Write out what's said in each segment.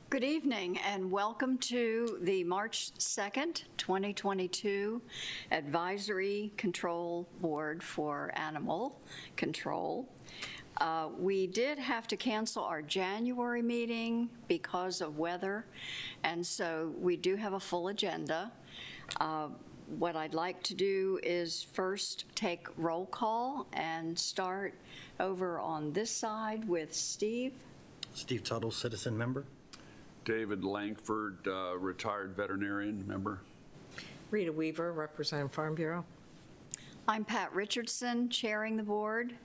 Good evening and welcome to the March 2nd, 2022 Advisory Control Board for Animal Control. We did have to cancel our January meeting because of weather, and so we do have a full agenda. What I'd like to do is first take roll call and start over on this side with Steve. Steve Tuttle, citizen member. David Langford, retired veterinarian member. Rita Weaver, representing Farm Bureau. I'm Pat Richardson, chairing the board.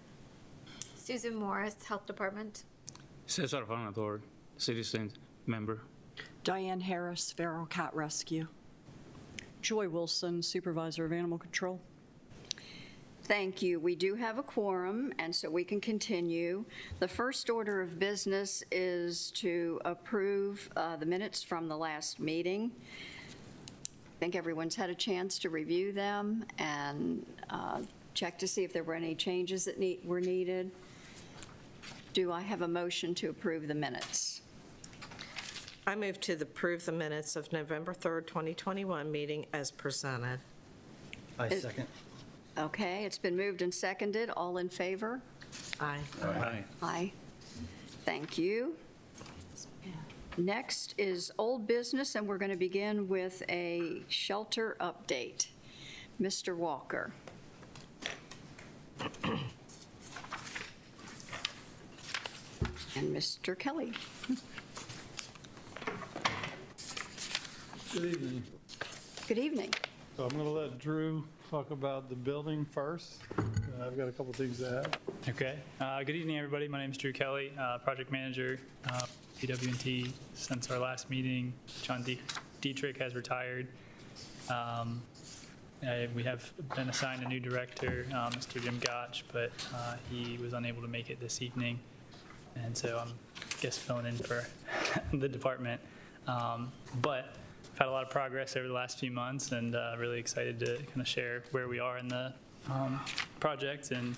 Susan Morris, Health Department. Cesar Vanador, citizen member. Diane Harris, Feral Cat Rescue. Joy Wilson, Supervisor of Animal Control. Thank you. We do have a quorum, and so we can continue. The first order of business is to approve the minutes from the last meeting. I think everyone's had a chance to review them and check to see if there were any changes that were needed. Do I have a motion to approve the minutes? I move to approve the minutes of November 3rd, 2021 meeting as presented. I second. Okay, it's been moved and seconded. All in favor? Aye. Aye. Aye. Thank you. Next is old business, and we're going to begin with a shelter update. Mr. Walker. And Mr. Kelly. Good evening. Good evening. So I'm going to let Drew talk about the building first. I've got a couple things to add. Okay. Good evening, everybody. My name is Drew Kelly, project manager, PW&T. Since our last meeting, John Dietrich has retired. We have been assigned a new director, Mr. Jim Gotch, but he was unable to make it this evening. And so I'm filling in for the department. But I've had a lot of progress over the last few months, and really excited to kind of share where we are in the project and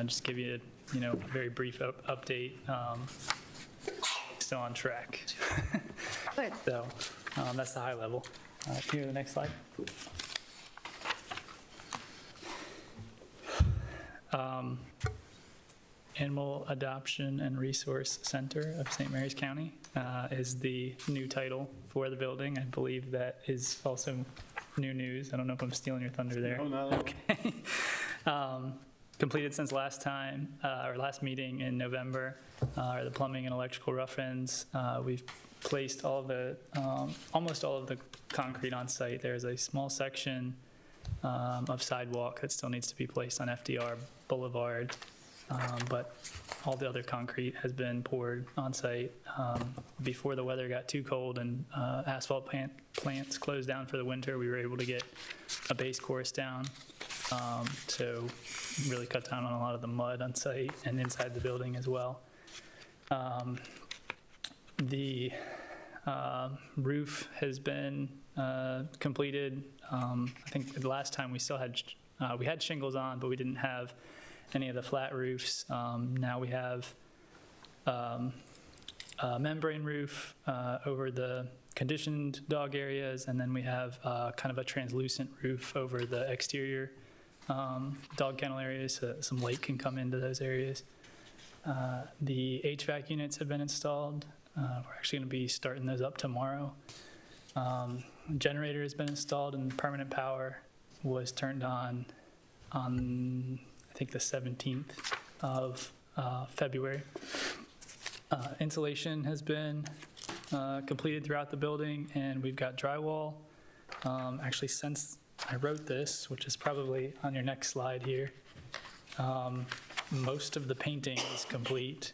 just give you a very brief update. Still on track. Good. So that's the high level. Here, the next slide. Animal Adoption and Resource Center of St. Mary's County is the new title for the building. I believe that is also new news. I don't know if I'm stealing your thunder there. No, not at all. Okay. Completed since last time, our last meeting in November, are the plumbing and electrical rough ends. We've placed all of the, almost all of the concrete on site. There's a small section of sidewalk that still needs to be placed on FDR Boulevard. But all the other concrete has been poured on site. Before the weather got too cold and asphalt plants closed down for the winter, we were able to get a base course down. So really cut down on a lot of the mud on site and inside the building as well. The roof has been completed. I think the last time we still had, we had shingles on, but we didn't have any of the flat roofs. Now we have a membrane roof over the conditioned dog areas, and then we have kind of a translucent roof over the exterior dog kennel areas, so some light can come into those areas. The HVAC units have been installed. We're actually going to be starting those up tomorrow. Generator has been installed, and permanent power was turned on I think the 17th of February. Insulation has been completed throughout the building, and we've got drywall. Actually, since I wrote this, which is probably on your next slide here, most of the painting is complete.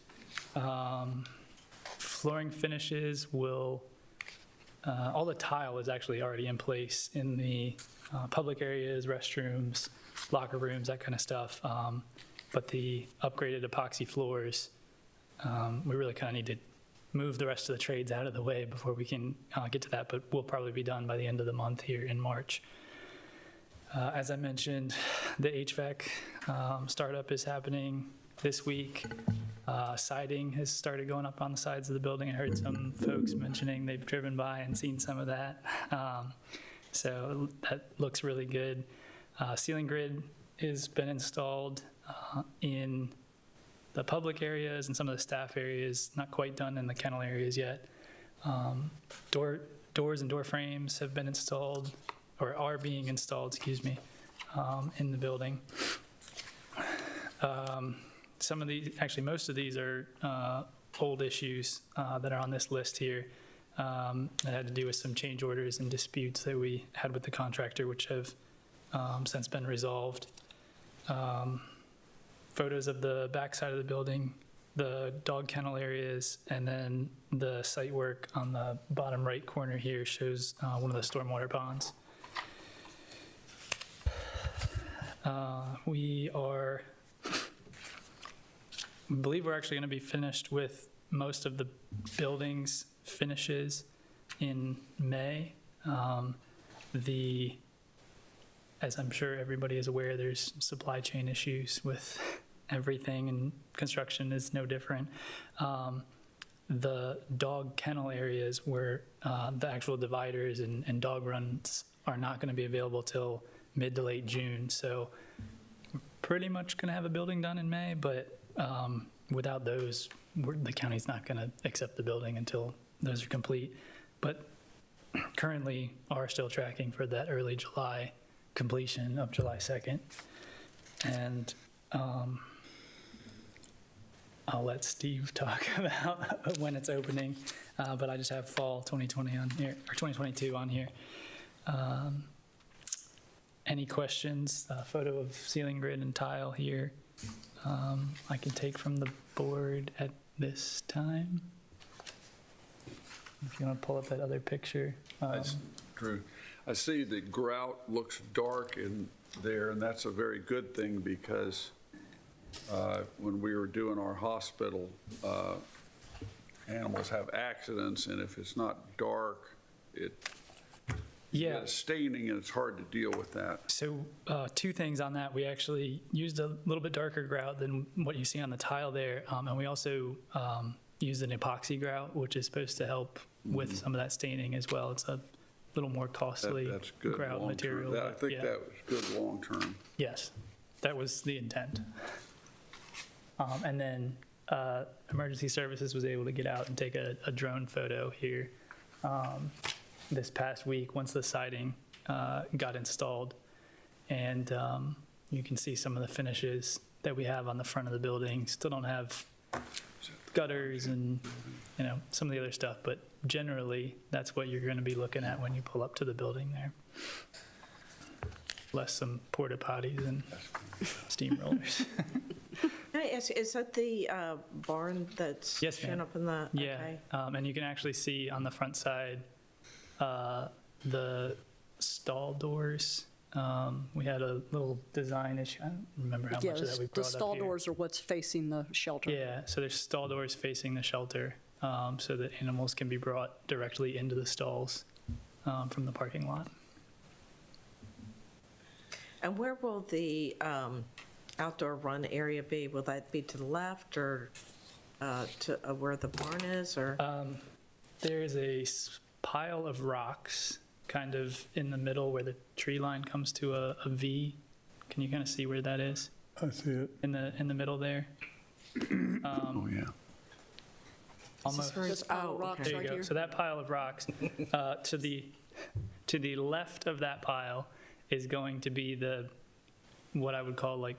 Flooring finishes will, all the tile is actually already in place in the public areas, restrooms, locker rooms, that kind of stuff. But the upgraded epoxy floors, we really kind of need to move the rest of the trades out of the way before we can get to that, but we'll probably be done by the end of the month here in March. As I mentioned, the HVAC startup is happening this week. Siding has started going up on the sides of the building. I heard some folks mentioning they've driven by and seen some of that. So that looks really good. Ceiling grid has been installed in the public areas and some of the staff areas, not quite done in the kennel areas yet. Doors and door frames have been installed, or are being installed, excuse me, in the building. Some of these, actually most of these are old issues that are on this list here that had to do with some change orders and disputes that we had with the contractor, which have since been resolved. Photos of the backside of the building, the dog kennel areas, and then the site work on the bottom right corner here shows one of the stormwater ponds. I believe we're actually going to be finished with most of the building's finishes in May. As I'm sure everybody is aware, there's supply chain issues with everything, and construction is no different. The dog kennel areas where the actual dividers and dog runs are not going to be available till mid to late June. So we're pretty much going to have a building done in May, but without those, the county's not going to accept the building until those are complete. But currently are still tracking for that early July completion of July 2nd. And I'll let Steve talk about when it's opening, but I just have fall 2020 on here, or 2022 on here. Any questions? Photo of ceiling grid and tile here. I can take from the board at this time. If you want to pull up that other picture. Drew, I see the grout looks dark in there, and that's a very good thing because when we were doing our hospital, animals have accidents, and if it's not dark, you get a staining, and it's hard to deal with that. So two things on that. We actually used a little bit darker grout than what you see on the tile there, and we also used an epoxy grout, which is supposed to help with some of that staining as well. It's a little more costly That's good grout long-term. material. I think yeah. that was good long-term. Yes, that was the intent. And then Emergency Services was able to get out and take a drone photo here this past week once the siding got installed. And you can see some of the finishes that we have on the front of the building. Still don't have gutters and some of the other stuff, but generally that's what you're going to be looking at when you pull up to the building there. Less some porta potties and steamrollers. Can I ask, is that the barn that's Yes, ma'am. shown up in the? Yeah, Okay. and you can actually see on the front side the stall doors. We had a little design issue. I don't remember how much of that we brought the up stall here. doors are what's facing the shelter. Yeah, so there's stall doors facing the shelter so that animals can be brought directly into the stalls from the parking lot. And where will the outdoor run area be? Will that be to the left or to where the barn is, or? There is a pile of rocks kind of in the middle where the tree line comes to a V. Can you kind of see where that is? I see it. In the middle there? Oh, yeah. Almost. This pile of rocks There you right go. here. So that pile of rocks, to the left of that pile is going to be what I would call like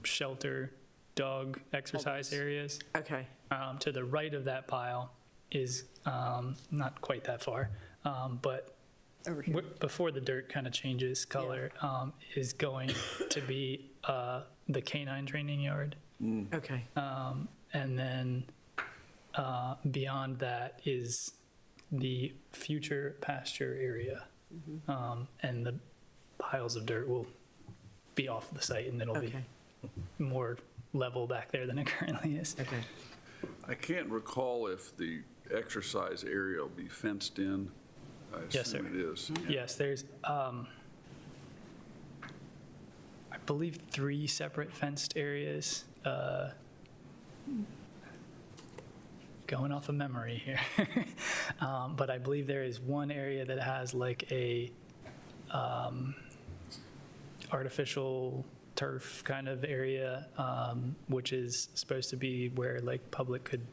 shelter dog exercise areas. Okay. To the right of that pile is not quite that far, but Over here. before the dirt kind of changes color, is going to be the canine training yard. Okay. And then beyond that is the future pasture area. And the piles of dirt will be off the site, and it'll Okay. be more level back there than it currently is. Okay. I can't recall if the exercise area will be fenced in. I Yes, assume sir. it is. Yeah. Yes, there's, I believe, 3 separate fenced areas. going off of memory here. But I believe there is one area that has like a artificial turf kind of area, which is supposed to be where like public could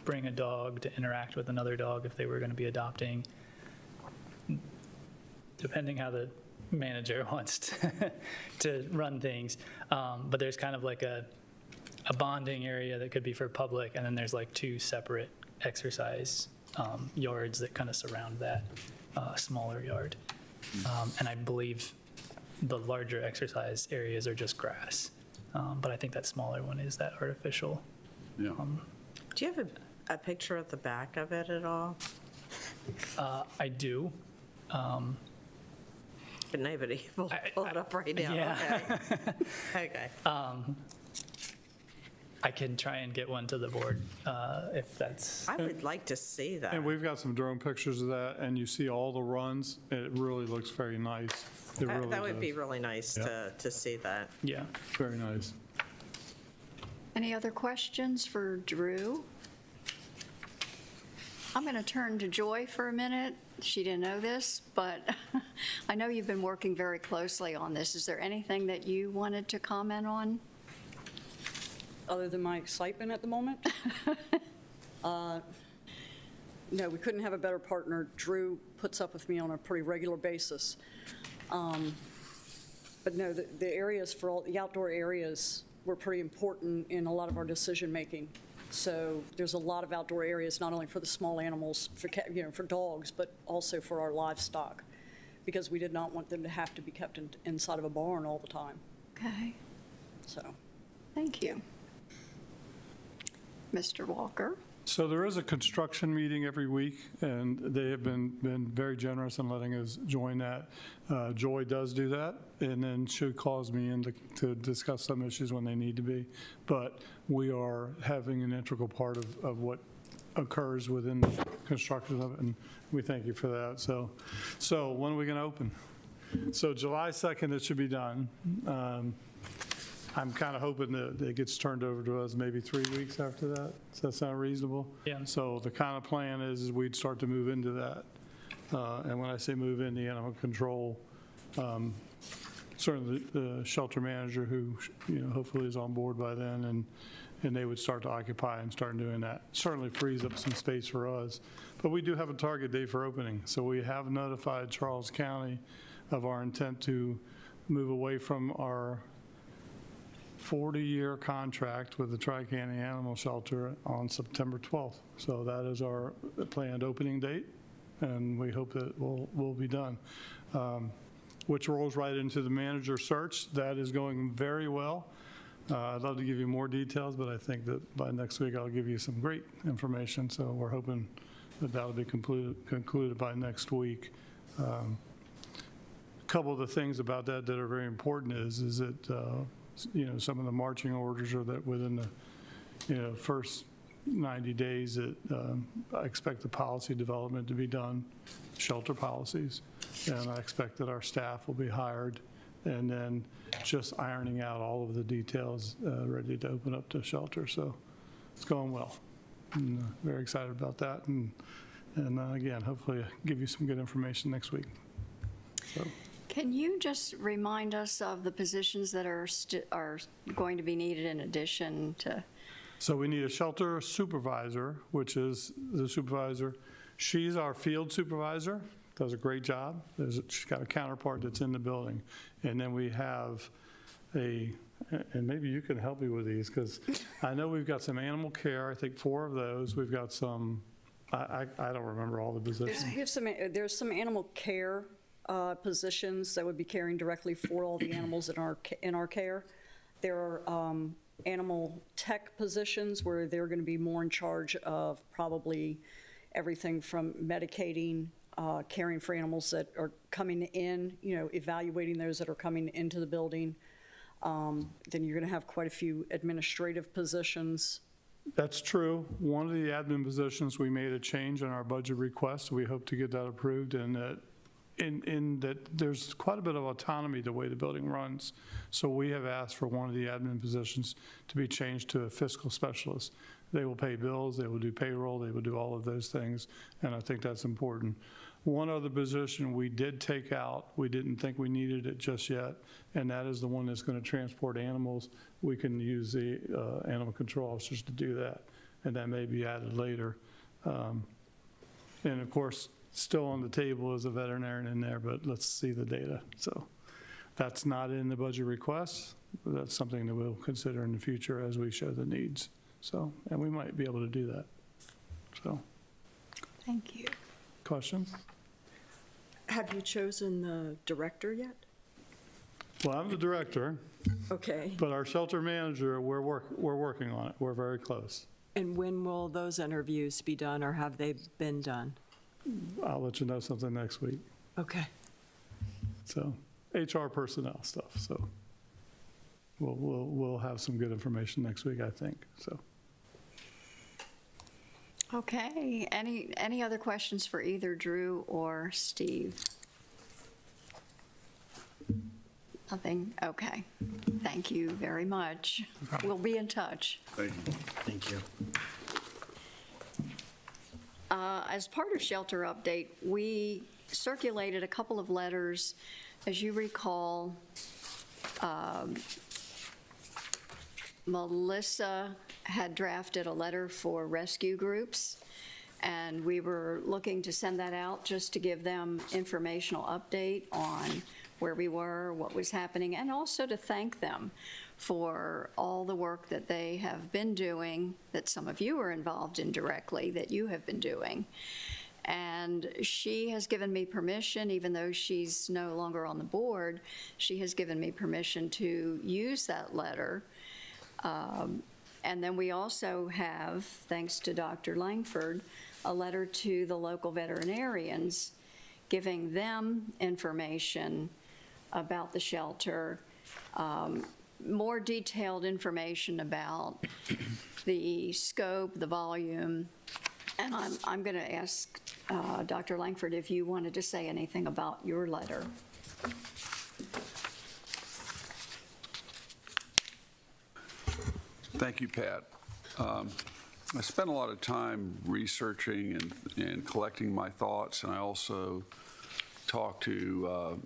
bring a dog to interact with another dog if they were going to be adopting, depending how the manager wants to run things. But there's kind of like a bonding area that could be for public, and then there's like two separate exercise yards that kind of surround that smaller yard. And I believe the larger exercise areas are just grass. But I think that smaller one is that artificial. Yeah. Do you have a picture at the back of it at all? I do. But nobody will pull it up right now. Yeah. Okay. Okay. I can try and get one to the board if that's. I would like to see that. And we've got some drone pictures of that, and you see all the runs. It really looks very nice. It really That would be does. really nice to see that. Yeah. Very nice. Any other questions for Drew? I'm going to turn to Joy for a minute. She didn't know this, but I know you've been working very closely on this. Is there anything that you wanted to comment on? Other than my excitement at the moment? No, we couldn't have a better partner. Drew puts up with me on a pretty regular basis. But no, the areas for all, the outdoor areas were pretty important in a lot of our decision-making. So there's a lot of outdoor areas, not only for the small animals, for dogs, but also for our livestock, because we did not want them to have to be kept inside of a barn all the time. Okay, So, thank you. Mr. Walker? So there is a construction meeting every week, and they have been very generous in letting us join that. Joy does do that, and then she calls me in to discuss some issues when they need to be. But we are having an integral part of what occurs within the construction of it, and we thank you for that. So when are we going to open? So July 2nd, it should be done. I'm kind of hoping that it gets turned over to us maybe 3 weeks after that. Does that sound reasonable? Yeah. So the kind of plan is we'd start to move into that. And when I say move in, the animal control, certainly the shelter manager who, hopefully is on board by then, and they would start to occupy and start doing that. Certainly frees up some space for us. But we do have a target date for opening. So we have notified Charles County of our intent to move away from our 40-year contract with the Tri-County Animal Shelter on September 12th. So that is our planned opening date, and we hope that will be done. Which rolls right into the manager search. That is going very well. I'd love to give you more details, but I think that by next week I'll give you some great information. So we're hoping that that'll be concluded by next week. A couple of the things about that are very important is that some of the marching orders are that within the first 90 days that I expect the policy development to be done, shelter policies, and I expect that our staff will be hired, and then just ironing out all of the details ready to open up the shelter. So it's going well. And, very excited about that, and again, hopefully give you some good information next week. So. Can you just remind us of the positions that are going to be needed in addition to? So we need a shelter supervisor, which is the supervisor. She's our field supervisor, does a great job. She's got a counterpart that's in the building. And then we have and maybe you can help me with these, because I know we've got some animal care, I think 4 of those. We've got some, I don't remember all the positions. there's some animal care positions that would be caring directly for all the animals in our care. There are animal tech positions where they're going to be more in charge of probably everything from medicating, caring for animals that are coming in, evaluating those that are coming into the building. Then you're going to have quite a few administrative positions. That's true. One of the admin positions, we made a change in our budget request. We hope to get that approved, and that in that there's quite a bit of autonomy the way the building runs. So we have asked for one of the admin positions to be changed to a fiscal specialist. They will pay bills, they will do payroll, they will do all of those things, and I think that's important. One other position we did take out, we didn't think we needed it just yet, and that is the one that's going to transport animals. We can use the animal control officers to do that, and that may be added later. And of course, still on the table is a veterinarian in there, but let's see the data. So that's not in the budget request, but that's something that we'll consider in the future as we show the needs. So, and we might be able to do that. So, Thank you. questions? Have you chosen the director yet? Well, I'm the director, Okay. but our shelter manager, we're working on it. We're very close. And when will those interviews be done, or have they been done? I'll let you know something next week. Okay. So, HR personnel stuff. So, we'll have some good information next week, I think. So, Okay, any other questions for either Drew or Steve? Nothing? Okay. Thank you very much. We'll be in touch. Thank you. Thank you. As part of Shelter Update, we circulated a couple of letters. As you recall, Melissa had drafted a letter for rescue groups, and we were looking to send that out just to give them informational update on where we were, what was happening, and also to thank them for all the work that they have been doing, that some of you are involved in directly, that you have been doing. And she has given me permission, even though she's no longer on the board, she has given me permission to use that letter. And then we also have, thanks to Dr. Langford, a letter to the local veterinarians giving them information about the shelter, more detailed information about the scope, the volume. And I'm going to ask Dr. Langford if you wanted to say anything about your letter. Thank you, Pat. I spent a lot of time researching and collecting my thoughts, and I also talked to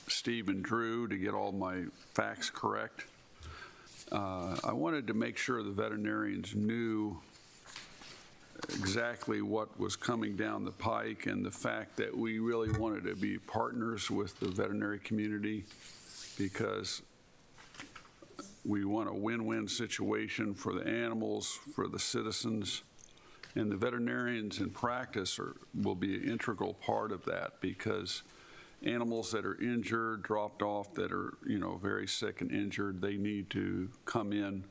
Steve and Drew to get all my facts correct. I wanted to make sure the veterinarians knew exactly what was coming down the pike, and the fact that we really wanted to be partners with the veterinary community, because we want a win-win situation for the animals, for the citizens, and the veterinarians in practice will be an integral part of that, because animals that are injured, dropped off, that are, very sick and injured, they need to come in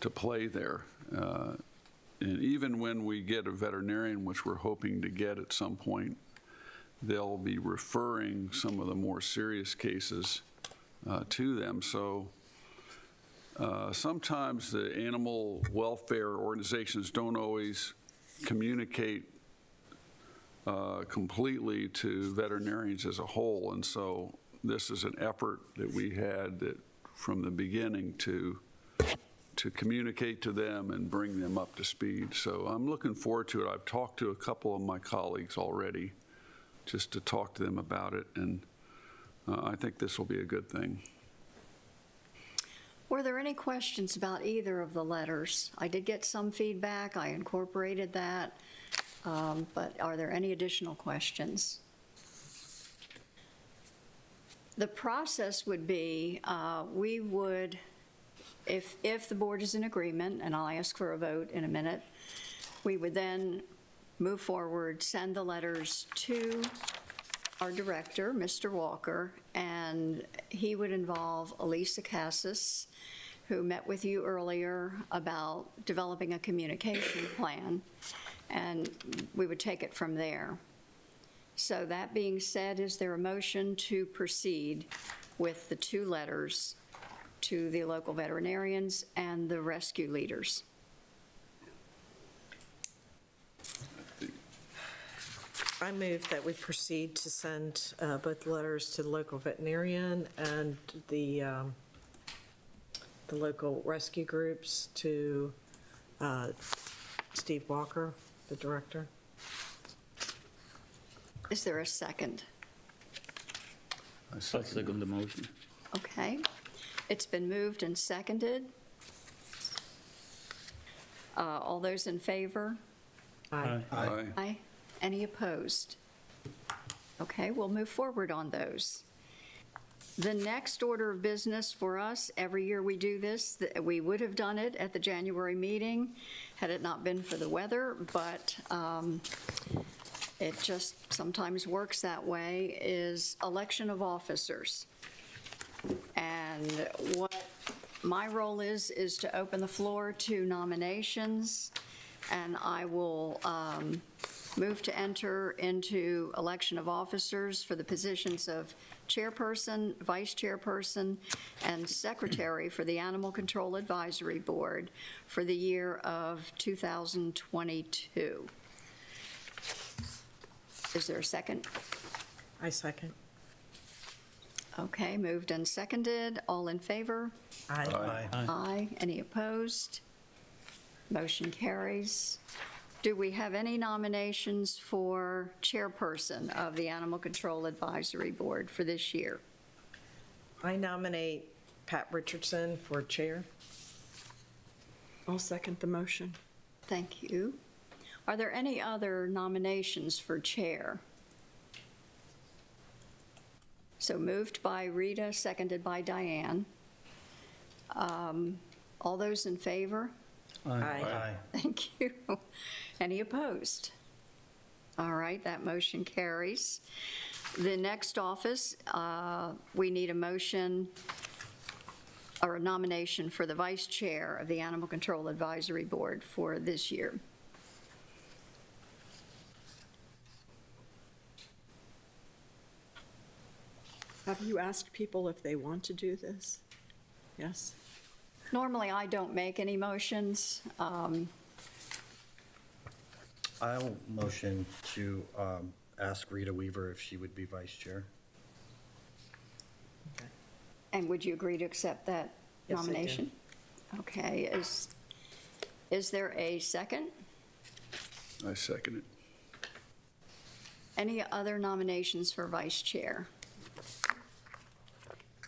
to play there. And even when we get a veterinarian, which we're hoping to get at some point, they'll be referring some of the more serious cases to them. So sometimes the animal welfare organizations don't always communicate completely to veterinarians as a whole. And so this is an effort that we had that from the beginning to communicate to them and bring them up to speed. So I'm looking forward to it. I've talked to a couple of my colleagues already just to talk to them about it, and I think this will be a good thing. Were there any questions about either of the letters? I did get some feedback. I incorporated that. But are there any additional questions? The process would be, we would, if the board is in agreement, and I'll ask for a vote in a minute, we would then move forward, send the letters to our director, Mr. Walker, and he would involve Elisa Cassis, who met with you earlier about developing a communication plan, and we would take it from there. So that being said, is there a motion to proceed with the two letters to the local veterinarians and the rescue leaders? I move that we proceed to send both letters to the local veterinarian and the local rescue groups to Steve Walker, the director. Is there a second? I I'll second. second the motion. Okay. It's been moved and seconded. All those in favor? Aye. Aye. Aye. Any opposed? Okay, we'll move forward on those. The next order of business for us, every year we do this, we would have done it at the January meeting had it not been for the weather, but it just sometimes works that way, is election of officers. And what my role is to open the floor to nominations, and I will move to enter into election of officers for the positions of chairperson, vice chairperson, and secretary for the Animal Control Advisory Board for the year of 2022. Is there a second? I second. Okay, moved and seconded. All in favor? Aye. Aye. Aye. Any opposed? Motion carries. Do we have any nominations for chairperson of the Animal Control Advisory Board for this year? I nominate Pat Richardson for chair. I'll second the motion. Thank you. Are there any other nominations for chair? So moved by Rita, seconded by Diane. All those in favor? Aye. Thank you. Any opposed? All right, that motion carries. The next office, we need a motion or a nomination for the vice chair of the Animal Control Advisory Board for this year. Have you asked people if they want to do this? Yes? Normally, I don't make any motions. I'll motion to ask Rita Weaver if she would be vice chair. And would you agree to accept that Yes, I do. nomination? Okay, is there a second? I second it. Any other nominations for vice chair?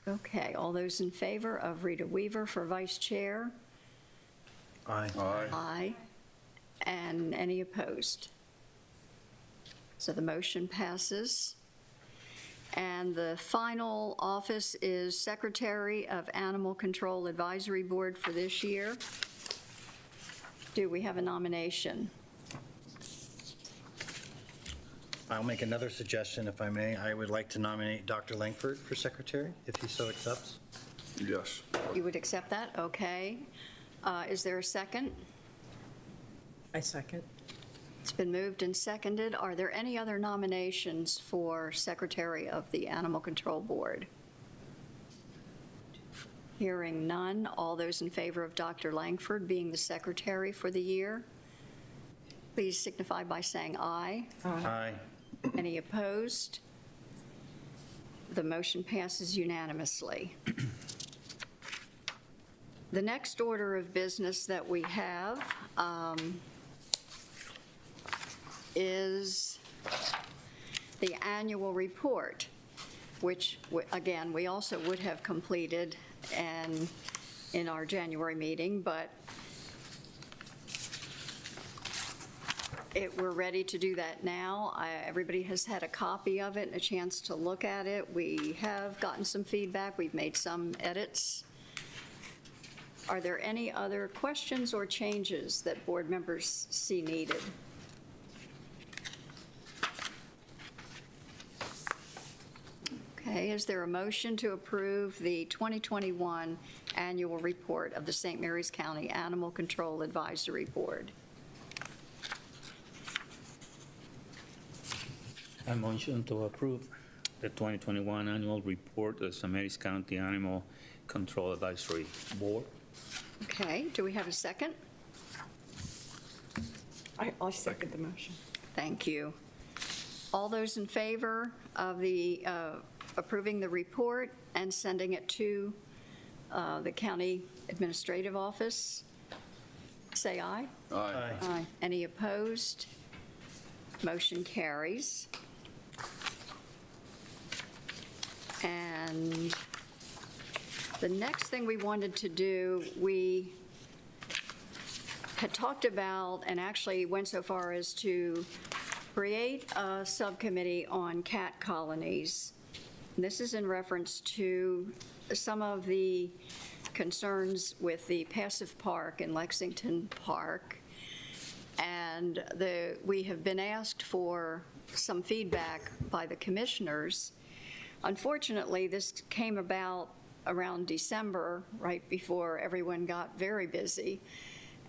Okay, all those in favor of Rita Weaver for vice chair? Aye. Aye. Aye. And any opposed? So the motion passes. And the final office is Secretary of Animal Control Advisory Board for this year. Do we have a nomination? I'll make another suggestion, if I may. I would like to nominate Dr. Langford for secretary, if he so accepts. Yes. You would accept that? Okay. Is there a second? I second. It's been moved and seconded. Are there any other nominations for Secretary of the Animal Control Board? Hearing none, all those in favor of Dr. Langford being the secretary for the year, please signify by saying aye. Aye. Any opposed? The motion passes unanimously. The next order of business that we have is the annual report, which, again, we also would have completed in our January meeting, but we're ready to do that now. Everybody has had a copy of it and a chance to look at it. We have gotten some feedback. We've made some edits. Are there any other questions or changes that board members see needed? Okay, is there a motion to approve the 2021 annual report of the St. Mary's County Animal Control Advisory Board? I motion to approve the 2021 annual report of the St. Mary's County Animal Control Advisory Board. Okay, do we have a second? I'll second the motion. Thank you. All those in favor of the approving the report and sending it to the county administrative office, say aye. Aye. Aye. Any opposed? Motion carries. And the next thing we wanted to do, we had talked about, and actually went so far as to create a subcommittee on cat colonies. This is in reference to some of the concerns with the passive park in Lexington Park. And we have been asked for some feedback by the commissioners. Unfortunately, this came about around December, right before everyone got very busy,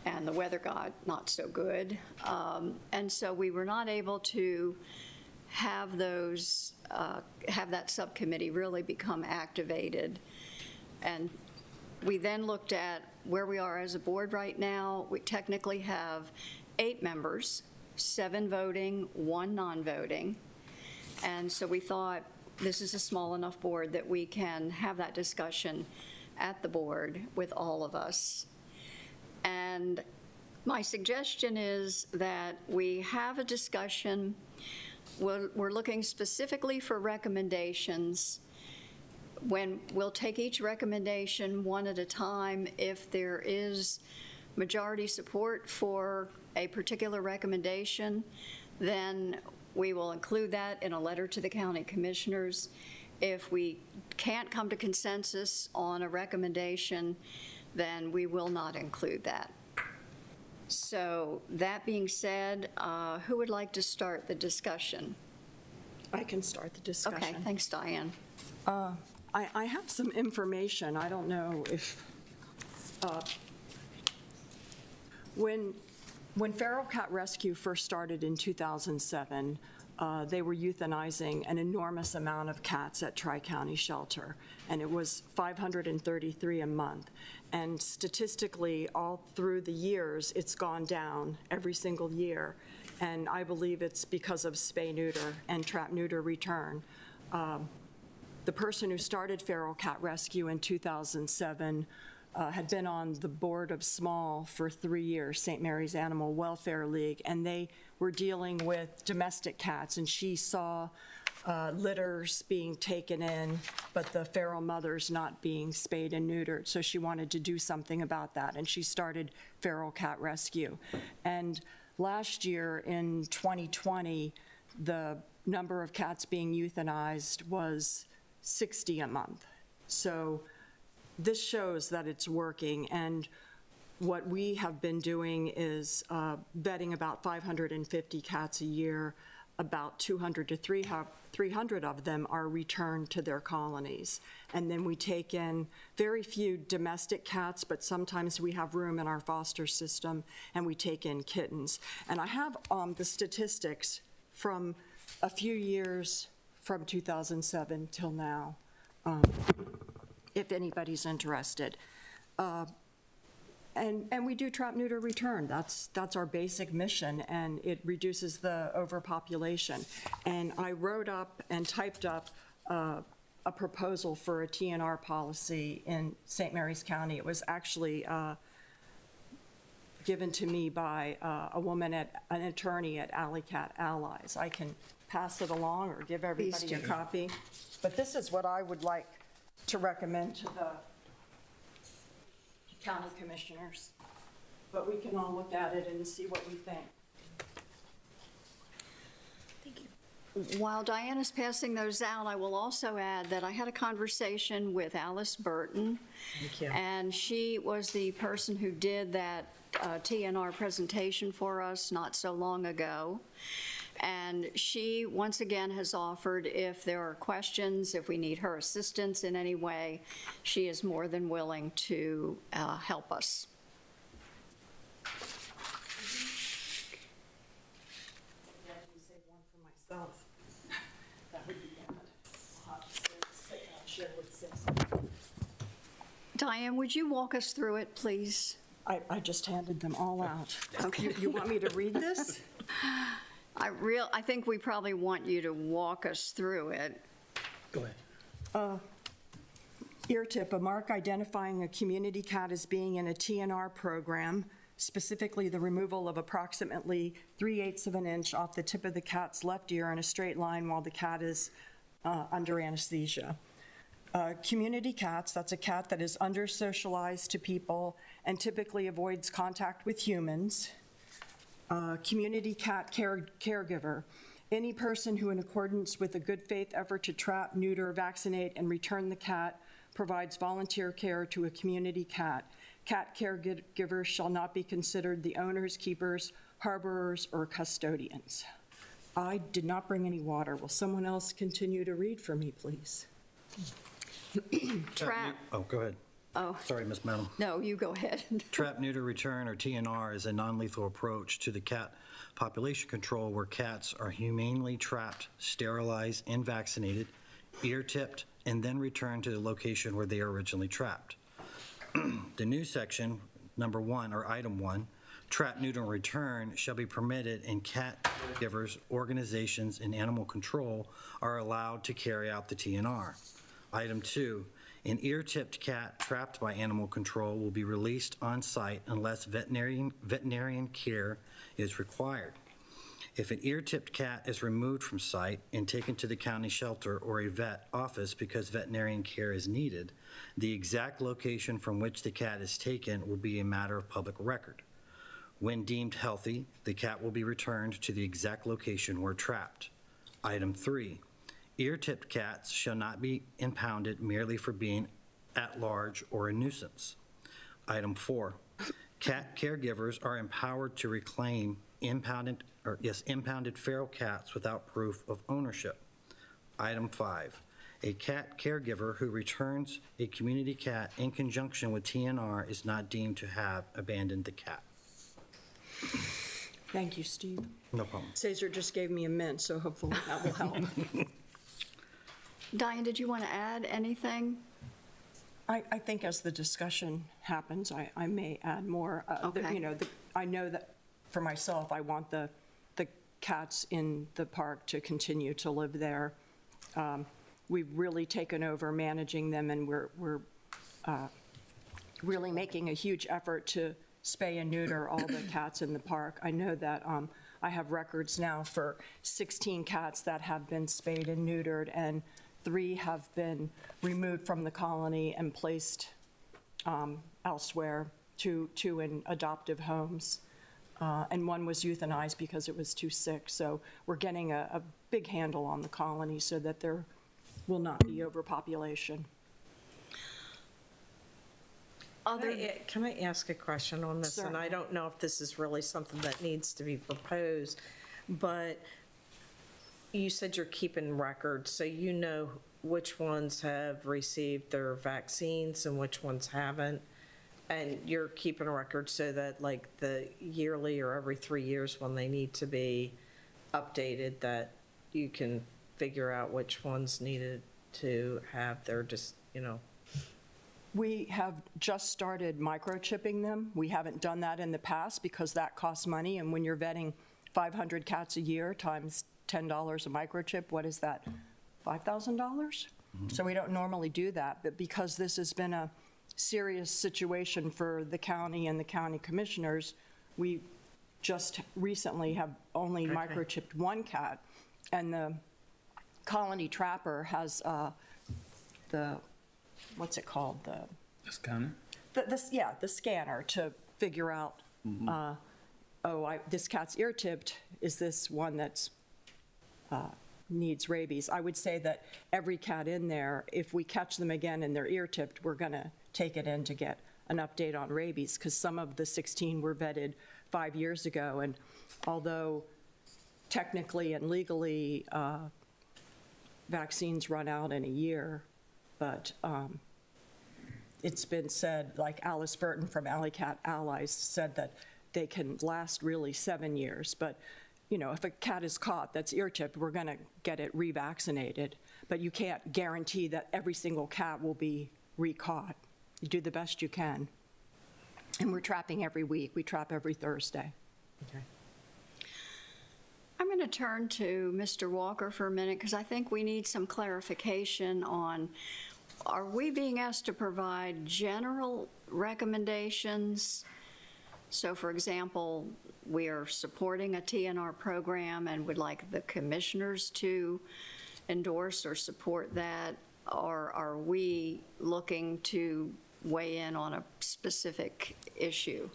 and the weather got not so good. And so we were not able to have that subcommittee really become activated. And we then looked at where we are as a board right now. We technically have 8 members, 7 voting, 1 non-voting. And so we thought this is a small enough board that we can have that discussion at the board with all of us. And my suggestion is that we have a discussion. We're looking specifically for recommendations. When we'll take each recommendation one at a time. If there is majority support for a particular recommendation, then we will include that in a letter to the county commissioners. If we can't come to consensus on a recommendation, then we will not include that. So that being said, who would like to start the discussion? I can start the discussion. Okay, thanks, Diane. I have some information. I don't know if, when Feral Cat Rescue first started in 2007, they were euthanizing an enormous amount of cats at Tri-County Shelter, and it was 533 a month. And statistically, all through the years, it's gone down every single year. And I believe it's because of spay-neuter and trap-neuter return. The person who started Feral Cat Rescue in 2007 had been on the board of SMALL for 3 years, St. Mary's Animal Welfare League, and they were dealing with domestic cats, and she saw litters being taken in, but the feral mothers not being spayed and neutered. So she wanted to do something about that, and she started Feral Cat Rescue. And last year, in 2020, the number of cats being euthanized was 60 a month. So this shows that it's working, and what we have been doing is vetting about 550 cats a year. About 200 to 300 of them are returned to their colonies. And then we take in very few domestic cats, but sometimes we have room in our foster system, and we take in kittens. And I have the statistics from a few years from 2007 till now, if anybody's interested. And we do trap, neuter, return. That's our basic mission, and it reduces the overpopulation. And I wrote up and typed up a proposal for a TNR policy in St. Mary's County. It was actually given to me by an attorney at Alley Cat Allies. I can pass it along or give everybody a copy. But this is what I would like to recommend to the county commissioners. But we can all look at it and see what we think. While Diana's passing those out, I will also add that I had a conversation with Alice Burton. Thank you. And she was the person who did that TNR presentation for us not so long ago. And she, once again, has offered, if there are questions, if we need her assistance in any way, she is more than willing to help us. Diane, would you walk us through it, please? I just handed them all out. Okay. You want me to read this? I think we probably want you to walk us through it. Go ahead. Ear tip, a mark identifying a community cat as being in a TNR program specifically the removal of approximately 3/8 of an inch off the tip of the cat's left ear in a straight line while the cat is under anesthesia. Community cats, that's a cat that is under-socialized to people and typically avoids contact with humans. Community cat caregiver, any person who, in accordance with a good faith effort to trap, neuter, vaccinate, and return the cat, provides volunteer care to a community cat. Cat caregivers shall not be considered the owners, keepers, harborers, or custodians. I did not bring any water. Will someone else continue to read for me, please? Trap, Oh, go ahead. oh, Sorry, Ms. Madam. no, you go ahead. Trap, neuter, return, or TNR is a non-lethal approach to the cat population control where cats are humanely trapped, sterilized, and vaccinated, ear-tipped, and then returned to the location where they are originally trapped. The new section, number 1, or item 1, trap, neuter, and return shall be permitted and cat givers, organizations, and animal control are allowed to carry out the TNR. Item 2, an ear-tipped cat trapped by animal control will be released on site unless veterinarian care is required. If an ear-tipped cat is removed from site and taken to the county shelter or a vet office because veterinarian care is needed, the exact location from which the cat is taken will be a matter of public record. When deemed healthy, the cat will be returned to the exact location where trapped. Item 3, ear-tipped cats shall not be impounded merely for being at large or a nuisance. Item 4, cat caregivers are empowered to reclaim impounded feral cats without proof of ownership. Item 5, a cat caregiver who returns a community cat in conjunction with TNR is not deemed to have abandoned the cat. Thank you, Steve. No problem. Cesar just gave me a mint, so hopefully that will help. Diane, did you want to add anything? I think as the discussion happens, I may add more. Okay. You know, I know that for myself, I want the cats in the park to continue to live there. We've really taken over managing them, and we're really making a huge effort to spay and neuter all the cats in the park. I know that I have records now for 16 cats that have been spayed and neutered, and 3 have been removed from the colony and placed elsewhere, 2 in adoptive homes, and 1 was euthanized because it was too sick. So we're getting a big handle on the colony so that there will not be overpopulation. Can I ask a question on this? And Certainly. I don't know if this is really something that needs to be proposed, but you said you're keeping records, so you know which ones have received their vaccines and which ones haven't, and you're keeping a record so that like the yearly or every 3 years when they need to be updated, that you can figure out which ones needed to have their just, you know. We have just started microchipping them. We haven't done that in the past because that costs money, and when you're vetting 500 cats a year times $10 a microchip, what is that, $5,000? So we don't normally do that, but because this has been a serious situation for the county and the county commissioners, we just recently have only microchipped 1 cat, and the colony trapper has what's it called? The scanner? The scanner to figure out, this cat's ear-tipped, is this one that's needs rabies? I would say that every cat in there, if we catch them again and they're ear-tipped, we're going to take it in to get an update on rabies, because some of the 16 were vetted 5 years ago, and although technically and legally vaccines run out in a year, but it's been said, like Alice Burton from Alley Cat Allies said that they can last really 7 years. But, you know, if a cat is caught that's ear-tipped, we're going to get it revaccinated. But you can't guarantee that every single cat will be re-caught. You do the best you can. And we're trapping every week. We trap every Thursday. Okay. I'm going to turn to Mr. Walker for a minute because I think we need some clarification on, are we being asked to provide general recommendations So for example, we are supporting a TNR program and would like the commissioners to endorse or support that, or are we looking to weigh in on a specific issue?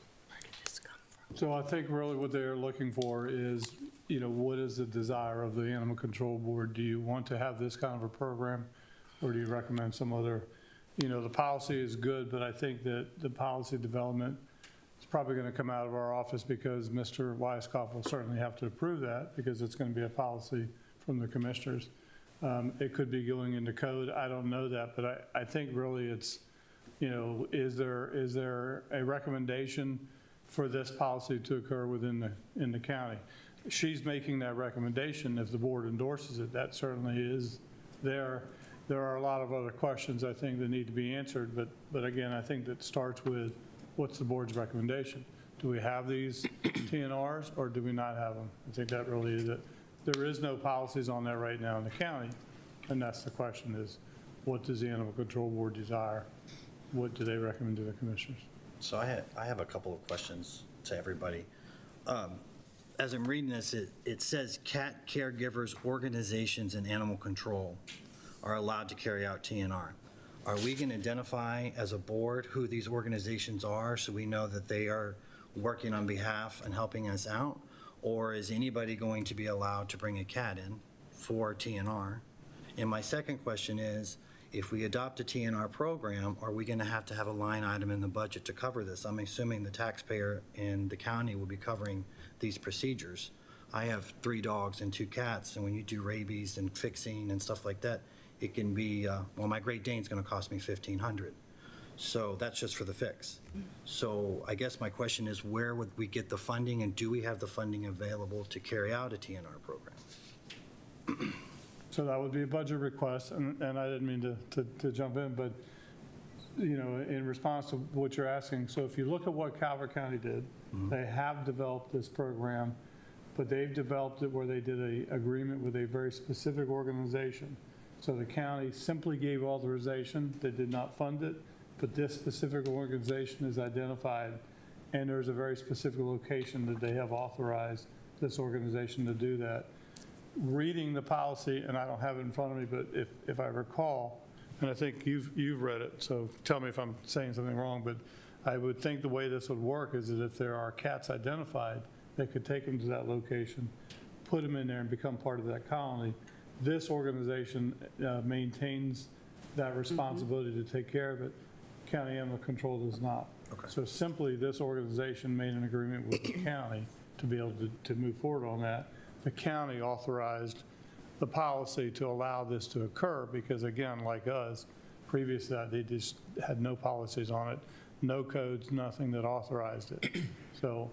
So I think really what they're looking for is, what is the desire of the Animal Control Board? Do you want to have this kind of a program, or do you recommend some other? The policy is good, but I think that the policy development is probably going to come out of our office, because Mr. Weisskopf will certainly have to approve that, because it's going to be a policy from the commissioners. It could be going into code. I don't know that, but I think really it's, is there a recommendation for this policy to occur in the county? She's making that recommendation. If the board endorses it, that certainly is there. There are a lot of other questions, I think, that need to be answered, but again, I think that starts with, what's the board's recommendation? Do we have these TNRs, or do we not have them? I think that really is it. There is no policies on that right now in the county, and that's the question, is what does the Animal Control Board desire? What do they recommend to the commissioners? So I have a couple of questions to everybody. As I'm reading this, it says cat caregivers, organizations, and animal control are allowed to carry out TNR. Are we going to identify as a board who these organizations are, so we know that they are working on behalf and helping us out? Or is anybody going to be allowed to bring a cat in for TNR? And my second question is, if we adopt a TNR program, are we going to have a line item in the budget to cover this? I'm assuming the taxpayer in the county will be covering these procedures. I have 3 dogs and 2 cats, and when you do rabies and fixing and stuff like that, it can be, my Great Dane's going to cost me $1,500. So that's just for the fix. So I guess my question is, where would we get the funding, and do we have the funding available to carry out a TNR program? So that would be a budget request, and I didn't mean to jump in, but, in response to what you're asking, so if you look at what Calvert County did, they have developed this program, but they've developed it where they did an agreement with a very specific organization. So the county simply gave authorization, they did not fund it, but this specific organization is identified, and there's a very specific location that they have authorized this organization to do that. Reading the policy, and I don't have it in front of me, but if I recall, and I think you've read it, so tell me if I'm saying something wrong, but I would think the way this would work is that if there are cats identified, they could take them to that location, put them in there, and become part of that colony. This organization maintains that responsibility to take care of it. County Animal Control does not. Okay. So simply, this organization made an agreement with the county to be able to move forward on that. The county authorized the policy to allow this to occur because, again, like us, previous to that, they just had no policies on it, no codes, nothing that authorized it. So,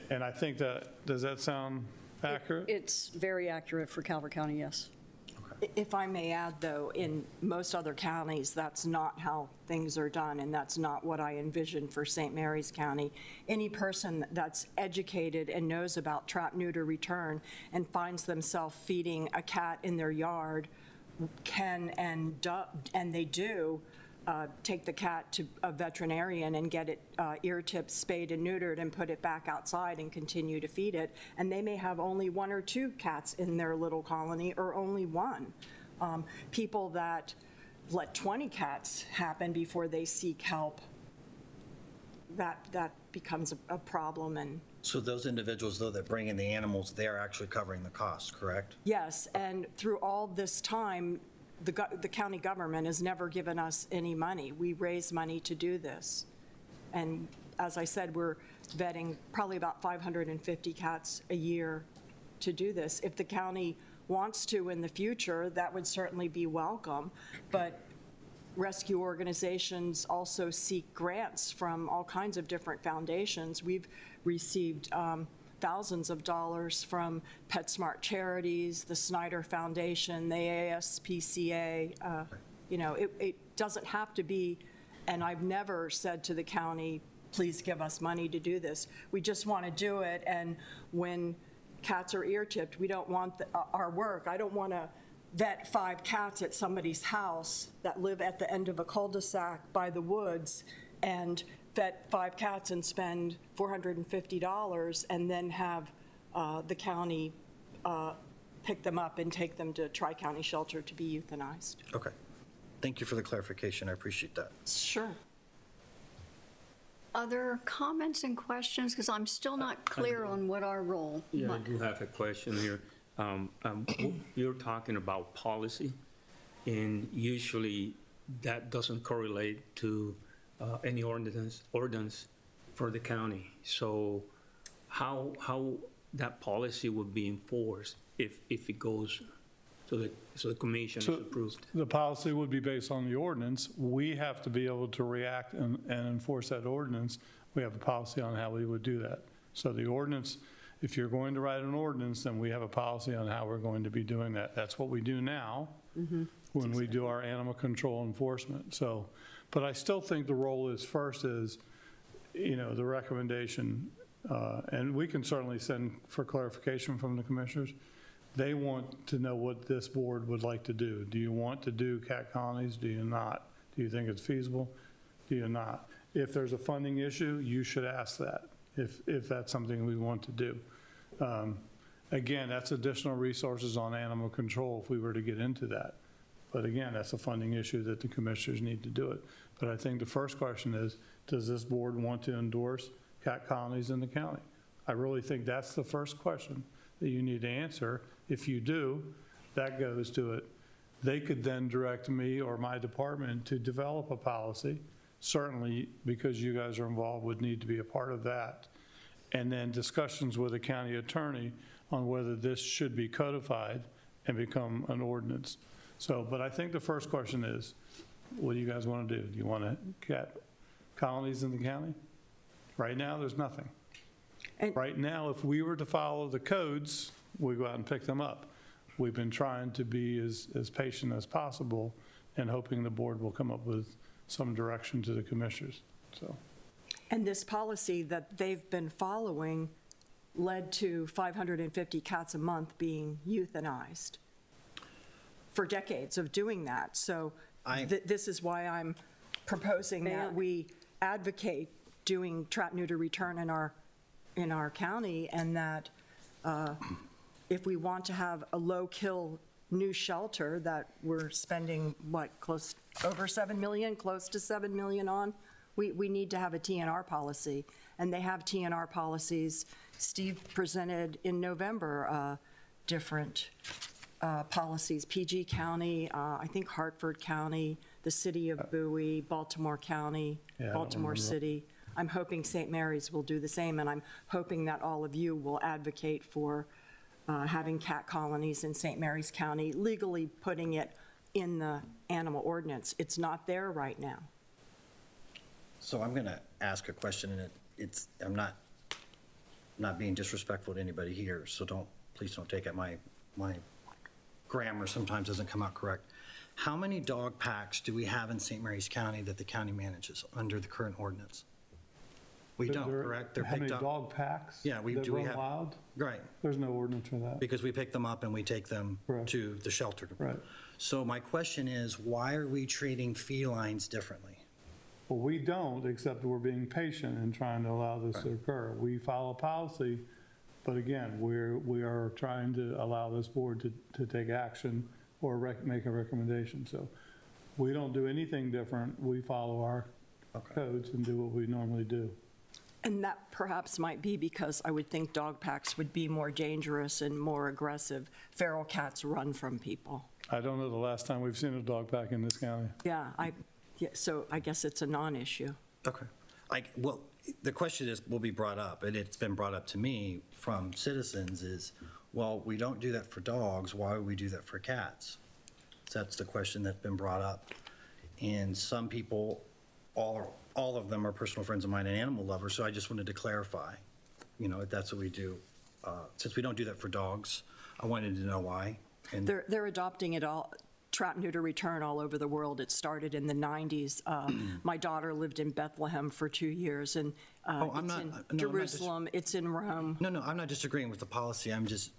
and I think that, does that sound accurate? It's very accurate for Calvert County, yes. If I may add, though, in most other counties, that's not how things are done, and that's not what I envision for St. Mary's County. Any person that's educated and knows about trap, neuter, return, and finds themselves feeding a cat in their yard can and they do take the cat to a veterinarian and get it ear tipped, spayed, and neutered, and put it back outside and continue to feed it. And they may have only 1 or 2 cats in their little colony, or only 1. People that let 20 cats happen before they seek help, that becomes a problem. And So those individuals, though, that bring in the animals, they're actually covering the cost, correct? yes, and through all this time, the county government has never given us any money. We raise money to do this. And as I said, we're vetting probably about 550 cats a year to do this. If the county wants to in the future, that would certainly be welcome. But rescue organizations also seek grants from all kinds of different foundations. We've received thousands of dollars from PetSmart Charities, the Snyder Foundation, the ASPCA. It doesn't have to be, and I've never said to the county, please give us money to do this. We just want to do it, and when cats are ear-tipped, we don't want our work. I don't want to vet 5 cats at somebody's house that live at the end of a cul-de-sac by the woods and vet 5 cats and spend $450 and then have the county pick them up and take them to Tri-County Shelter to be euthanized. Okay. Thank you for the clarification. I appreciate that. Sure. Other comments and questions? Because I'm still not clear on what our role. Yeah, I do have a question here. You're talking about policy, and usually that doesn't correlate to any ordinance for the county. So how that policy would be enforced if it goes so the commission is approved? The policy would be based on the ordinance. We have to be able to react and enforce that ordinance. We have a policy on how we would do that. So the ordinance, if you're going to write an ordinance, then we have a policy on how we're going to be doing that. That's what we do now when we do our animal control enforcement. So, but I still think the role is first is, the recommendation, and we can certainly send for clarification from the commissioners. They want to know what this board would like to do. Do you want to do cat colonies? Do you not? Do you think it's feasible? Do you not? If there's a funding issue, you should ask that, if that's something we want to do. Again, that's additional resources on animal control if we were to get into that. But again, that's a funding issue that the commissioners need to do it. But I think the first question is, does this board want to endorse cat colonies in the county? I really think that's the first question that you need to answer. If you do, that goes to it. They could then direct me or my department to develop a policy. Certainly, because you guys are involved, would need to be a part of that. And then discussions with the county attorney on whether this should be codified and become an ordinance. So, but I think the first question is, what do you guys want to do? Do you want to cat colonies in the county? Right now, there's nothing. Right now, if we were to follow the codes, we go out and pick them up. We've been trying to be as patient as possible and hoping the board will come up with some direction to the commissioners, so. And this policy that they've been following led to 550 cats a month being euthanized for decades of doing that. So this is why I'm proposing that we advocate doing trap, neuter, return in our county, and that if we want to have a low-kill new shelter that we're spending, close to $7 million on, we need to have a TNR policy. And they have TNR policies. Steve presented in November different policies, PG County, I think Hartford County, the city of Bowie, Baltimore County, Yeah, I don't Baltimore remember. City. I'm hoping St. Mary's will do the same, and I'm hoping that all of you will advocate for having cat colonies in St. Mary's County, legally putting it in the animal ordinance. It's not there right now. So I'm going to ask a question, and I'm not being disrespectful to anybody here, so please don't take it. My grammar sometimes doesn't come out correct. How many dog packs do we have in St. Mary's County that the county manages under the current ordinance? We don't, correct? They're How many picked up. dog packs? Yeah, we that do. We run have wild? Right, There's no ordinance for that. because we pick them up and we take them Correct. to the shelter. Right. So my question is, why are we treating felines differently? Well, we don't, except we're being patient and trying to allow this to occur. We follow policy, but again, we are trying to allow this board to take action or make a recommendation. So we don't do anything different. We follow our codes and do what we normally do. And that perhaps might be because I would think dog packs would be more dangerous and more aggressive. Feral cats run from people. I don't know the last time we've seen a dog pack in this county. Yeah, so I guess it's a non-issue. Okay. Well, the question will be brought up, and it's been brought up to me from citizens is, well, we don't do that for dogs, why would we do that for cats? So that's the question that's been brought up. And some people, all of them are personal friends of mine and animal lovers, so I just wanted to clarify, if that's what we do. Since we don't do that for dogs, I wanted to know why. And They're adopting it all, trap, neuter, return all over the world. It started in the 90s. My daughter lived in Bethlehem for 2 years, and it's in Jerusalem, it's in Rome. No, I'm not disagreeing with the policy, I'm just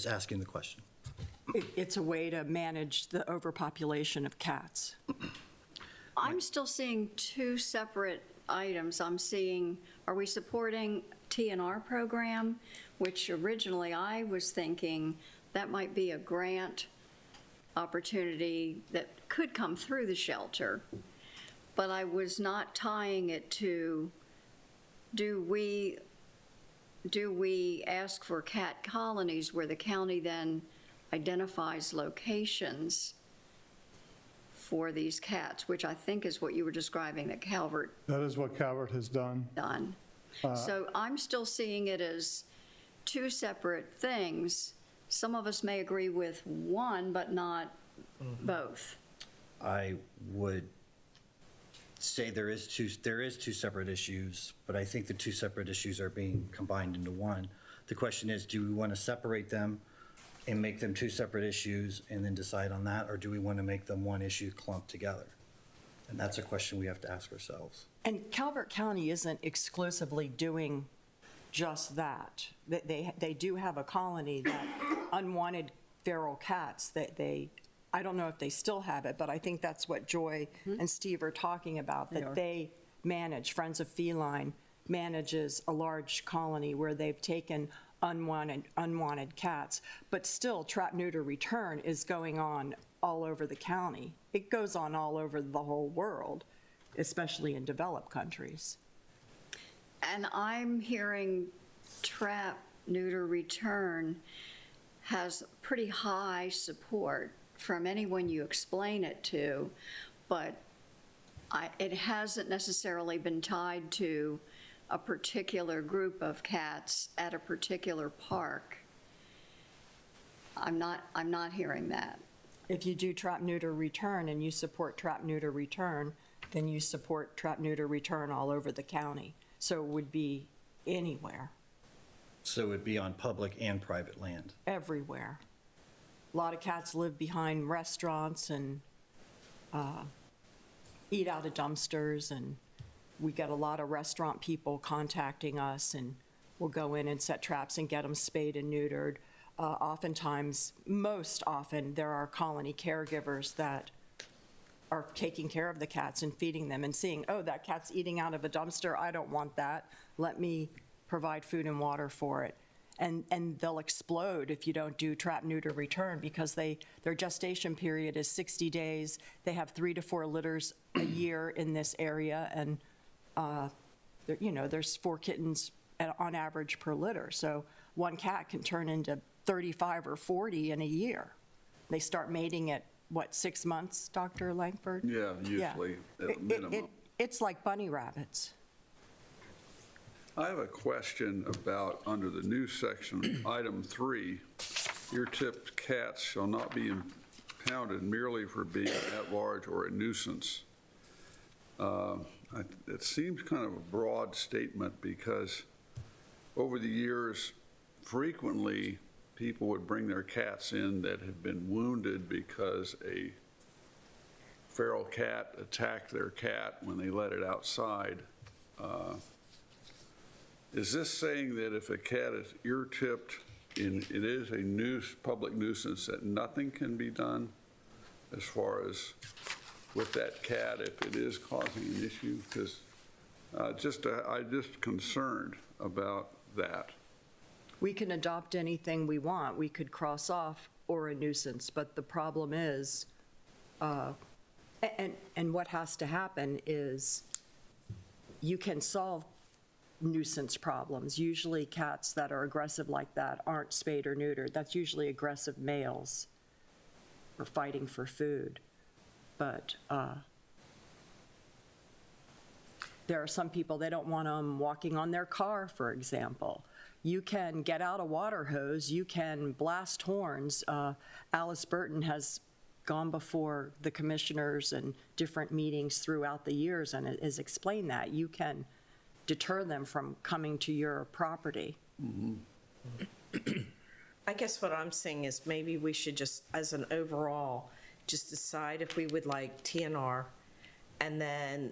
asking the question. It's a way to manage the overpopulation of cats. I'm still seeing two separate items, I'm seeing, are we supporting TNR program? Which originally I was thinking that might be a grant opportunity that could come through the shelter. But I was not tying it to, do we ask for cat colonies where the county then identifies locations for these cats, which I think is what you were describing that Calvert That is what Calvert has done. done. So I'm still seeing it as two separate things. Some of us may agree with one, but not both. I would say there is two separate issues, but I think the two separate issues are being combined into one. The question is, do we want to separate them and make them two separate issues and then decide on that, or do we want to make them one issue clumped together? And that's a question we have to ask ourselves. And Calvert County isn't exclusively doing just that. They do have a colony that unwanted feral cats that I don't know if they still have it, but I think that's what Joy and Steve are talking about, that they manage. Friends of Feline manages a large colony where they've taken unwanted cats, but still trap, neuter, return is going on all over the county. It goes on all over the whole world, especially in developed countries. And I'm hearing trap, neuter, return has pretty high support from anyone you explain it to, but it hasn't necessarily been tied to a particular group of cats at a particular park. I'm not hearing that. If you do trap, neuter, return, and you support trap, neuter, return, then you support trap, neuter, return all over the county. So it would be anywhere, So it would be on public and private land. everywhere. A lot of cats live behind restaurants and eat out of dumpsters, and we get a lot of restaurant people contacting us, and we'll go in and set traps and get them spayed and neutered. Oftentimes, most often, there are colony caregivers that are taking care of the cats and feeding them and seeing, oh, that cat's eating out of a dumpster, I don't want that. Let me provide food and water for it. And they'll explode if you don't do trap, neuter, return, because their gestation period is 60 days. They have 3 to 4 litters a year in this area, and there's 4 kittens on average per litter. So one cat can turn into 35 or 40 in a year. They start mating at, 6 months, Dr. Langford? Yeah, usually at a minimum. It's like bunny rabbits. I have a question about, under the new section, item 3, ear-tipped cats shall not be impounded merely for being at large or a nuisance. It seems kind of a broad statement, because over the years, frequently, people would bring their cats in that had been wounded because a feral cat attacked their cat when they let it outside. Is this saying that if a cat is ear-tipped, and it is a public nuisance, that nothing can be done as far as with that cat if it is causing an issue? Because I'm just concerned about that. We can adopt anything we want. We could cross off or a nuisance, but the problem is, and what has to happen is you can solve nuisance problems. Usually cats that are aggressive like that aren't spayed or neutered. That's usually aggressive males or fighting for food. But there are some people, they don't want them walking on their car, for example. You can get out a water hose, you can blast horns. Alice Burton has gone before the commissioners and different meetings throughout the years and has explained that. You can deter them from coming to your property. I guess what I'm saying is maybe we should just, as an overall, just decide if we would like TNR, and then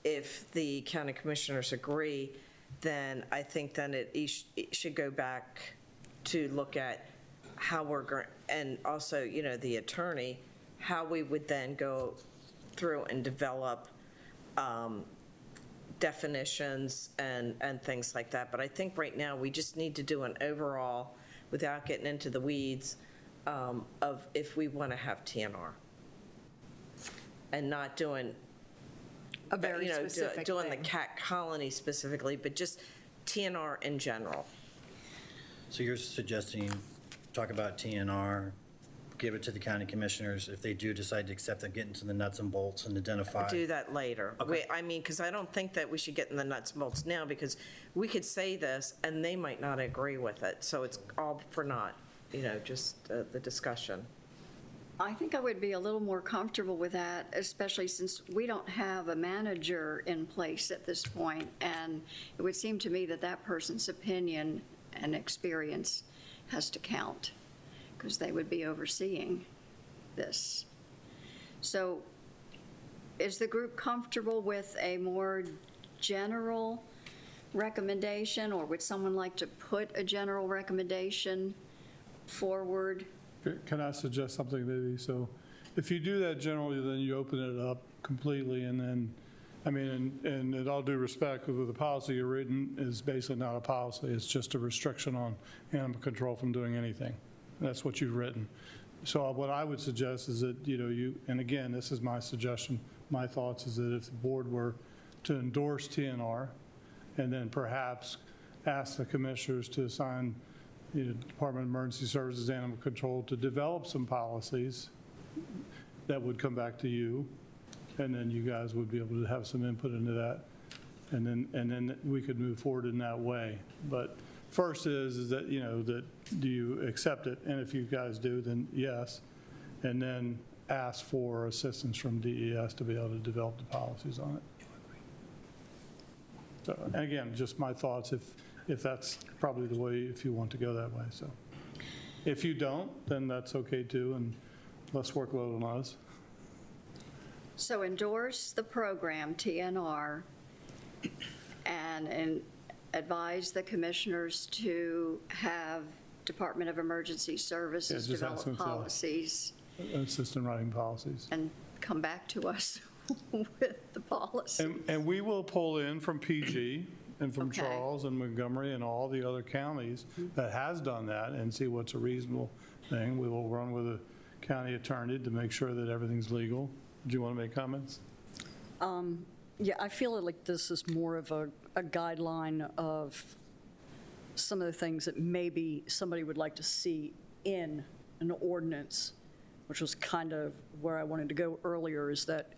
if the county commissioners agree, then I think then it should go back to look at how we're going, and also, the attorney, how we would then go through and develop definitions and things like that. But I think right now, we just need to do an overall, without getting into the weeds, of if we want to have TNR. And not doing, A very specific doing the thing. cat colony specifically, but just TNR in general. So you're suggesting, talk about TNR, give it to the county commissioners. If they do decide to accept it, get into the nuts and bolts and identify. Do that later. I mean, because I don't think that we should get in the nuts and bolts now, because we could say this and they might not agree with it. So it's all for naught, just the discussion. I think I would be a little more comfortable with that, especially since we don't have a manager in place at this point, and it would seem to me that that person's opinion and experience has to count, because they would be overseeing this. So is the group comfortable with a more general recommendation, or would someone like to put a general recommendation forward? Can I suggest something maybe? So if you do that generally, then you open it up completely, and then, I mean, and in all due respect, with the policy you're written is basically not a policy, it's just a restriction on animal control from doing anything. That's what you've written. So what I would suggest is that, and again, this is my suggestion, my thoughts is that if the board were to endorse TNR, and then perhaps ask the commissioners to assign Department of Emergency Services Animal Control to develop some policies that would come back to you, and then you guys would be able to have some input into that, and then we could move forward in that way. But first is that, that do you accept it? And if you guys do, then yes, and then ask for assistance from DES to be able to develop the policies on it. So, and again, just my thoughts, if that's probably the way, if you want to go that way. So if you don't, then that's okay too, and less workload on us. So endorse the program, TNR, and advise the commissioners to have Department of Emergency Services Yeah, just ask them develop to- policies Assist in writing policies. and come back to us with the policy. And we will pull in from PG and from Okay. Charles and Montgomery and all the other counties that has done that and see what's a reasonable thing. We will run with a county attorney to make sure that everything's legal. Do you want to make comments? Yeah, I feel like this is more of a guideline of some of the things that maybe somebody would like to see in an ordinance, which was kind of where I wanted to go earlier, is that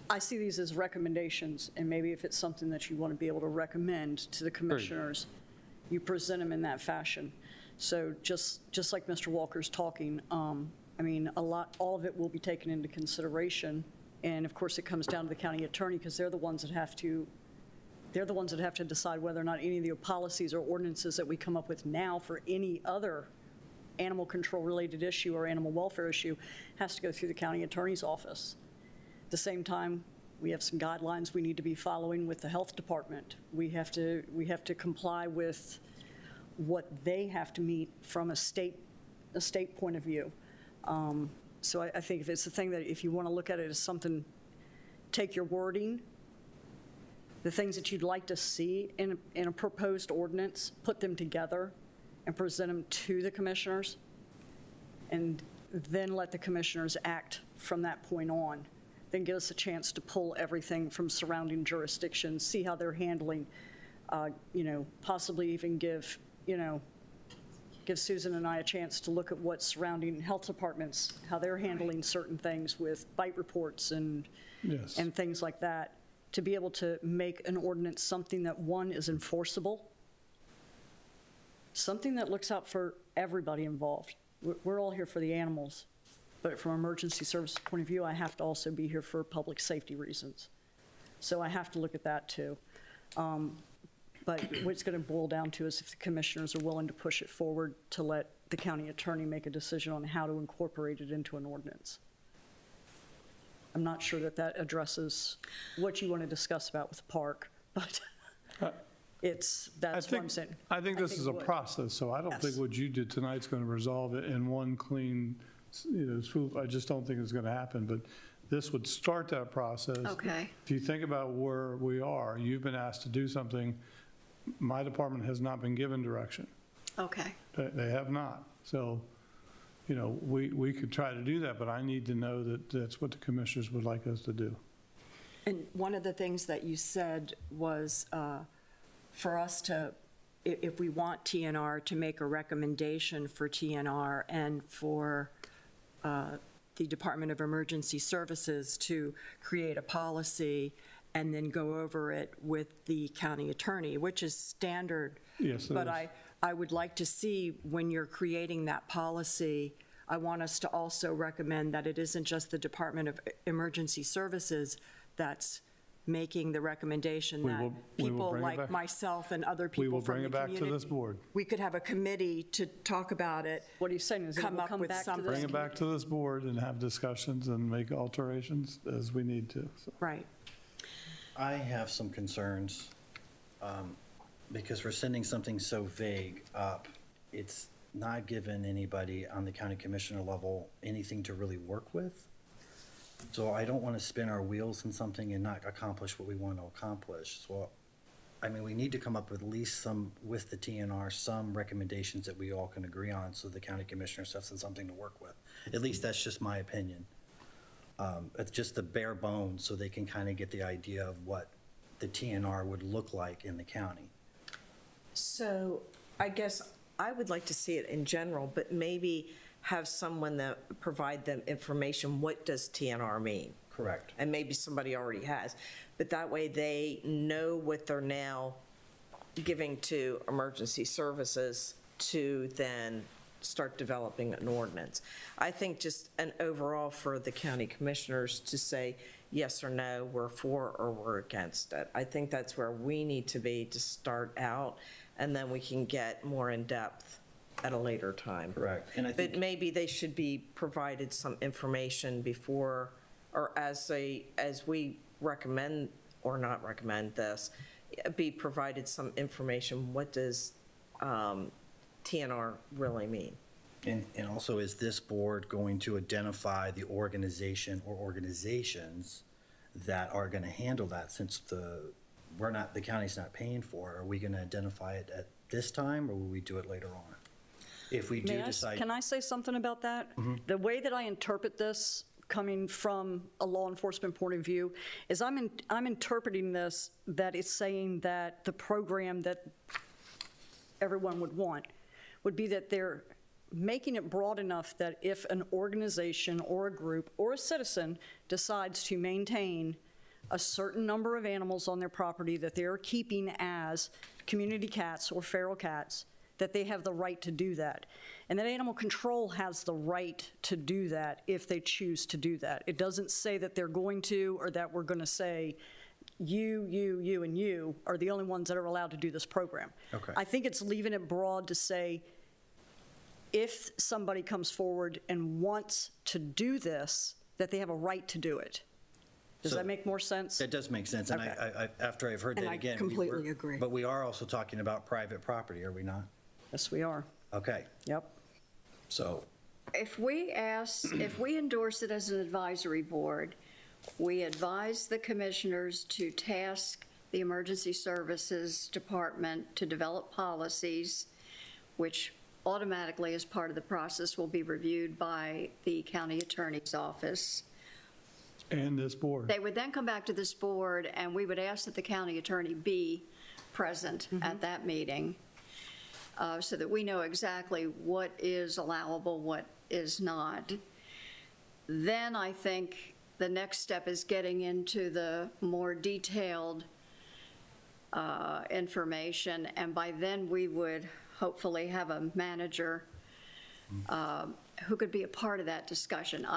I see these as recommendations, and maybe if it's something that you want to be able to recommend to the commissioners, you present them in that fashion. So just like Mr. Walker's talking, I mean, all of it will be taken into consideration. And of course, it comes down to the county attorney, because they're the ones that have to decide whether or not any of the policies or ordinances that we come up with now for any other animal control related issue or animal welfare issue has to go through the county attorney's office. At the same time, we have some guidelines we need to be following with the health department. We have to comply with what they have to meet from a state point of view. So I think if it's the thing that if you want to look at it as something, take your wording, the things that you'd like to see in a proposed ordinance, put them together and present them to the commissioners, and then let the commissioners act from that point on. Then give us a chance to pull everything from surrounding jurisdictions, see how they're handling, possibly even give Susan and I a chance to look at what surrounding health departments, how they're handling certain things with bite reports and Yes. and things like that, to be able to make an ordinance something that, one, is enforceable, something that looks out for everybody involved. We're all here for the animals, but from an emergency services point of view, I have to also be here for public safety reasons. So I have to look at that too. But what it's going to boil down to is if the commissioners are willing to push it forward to let the county attorney make a decision on how to incorporate it into an ordinance. I'm not sure that addresses what you want to discuss about with the park, but that's what I'm saying. I think this is it a would. process, so I don't think Yes. what you did tonight's going to resolve it in one clean, swoop. I just don't think it's going to happen, but this would start that process. Okay. If you think about where we are, you've been asked to do something. My department has not been given direction. Okay. They have not. So, you know, we could try to do that, but I need to know that that's what the commissioners would like us to do. And one of the things that you said was for us to, if we want TNR, to make a recommendation for TNR and for the Department of Emergency Services to create a policy and then go over it with the county attorney, which is standard. Yes, it But is. I would like to see, when you're creating that policy, I want us to also recommend that it isn't just the Department of Emergency Services that's making the recommendation, We that will people bring it like back. myself and other We people will from bring the it back to community. this board. We could have a committee to talk about it. What are you saying? Is it Come will up come with back to something. this? Bring it back to this board and have discussions and make alterations as we need to. So, Right. I have some concerns, because we're sending something so vague up. It's not given anybody on the county commissioner level anything to really work with. So I don't want to spin our wheels in something and not accomplish what we want to accomplish. So, I mean, we need to come up with at least some, with the TNR, some recommendations that we all can agree on, so the county commissioners have something to work with. At least that's just my opinion. It's just the bare bones, so they can kind of get the idea of what the TNR would look like in the county. So I guess I would like to see it in general, but maybe have someone that provide them information. What does TNR mean? Correct. And maybe somebody already has. But that way they know what they're now giving to emergency services to then start developing an ordinance. I think just an overall for the county commissioners to say yes or no, we're for or we're against it. I think that's where we need to be to start out, and then we can get more in-depth at a later time. Correct. And I But think, maybe they should be provided some information before, or as we recommend or not recommend this, be provided some information. What does TNR really mean? and also, is this board going to identify the organization or organizations that are going to handle that, since the county's not paying for it? Are we going to identify it at this time, or will we do it later on? If we do decide. Can I say something about that? The way that I interpret this, coming from a law enforcement point of view, is I'm interpreting this that it's saying that the program that everyone would want would be that they're making it broad enough that if an organization or a group or a citizen decides to maintain a certain number of animals on their property that they're keeping as community cats or feral cats, that they have the right to do that. And that animal control has the right to do that if they choose to do that. It doesn't say that they're going to, or that we're going to say, you, and you are the only ones that are allowed to do this program. Okay. I think it's leaving it broad to say, if somebody comes forward and wants to do this, that they have a right to do it. Does So- that make more sense? That does make sense, and Okay. I after I've heard And that I again. completely agree. But we are also talking about private property, are we not? Yes, we are. Okay, Yep. so, If we endorse it as an advisory board, we advise the commissioners to task the Emergency Services Department to develop policies, which automatically, as part of the process, will be reviewed by the county attorney's office. and this board. They would then come back to this board, and we would ask that the county attorney be present at that meeting, so that we know exactly what is allowable, what is not. Then I think the next step is getting into the more detailed information, and by then we would hopefully have a manager who could be a part of that discussion.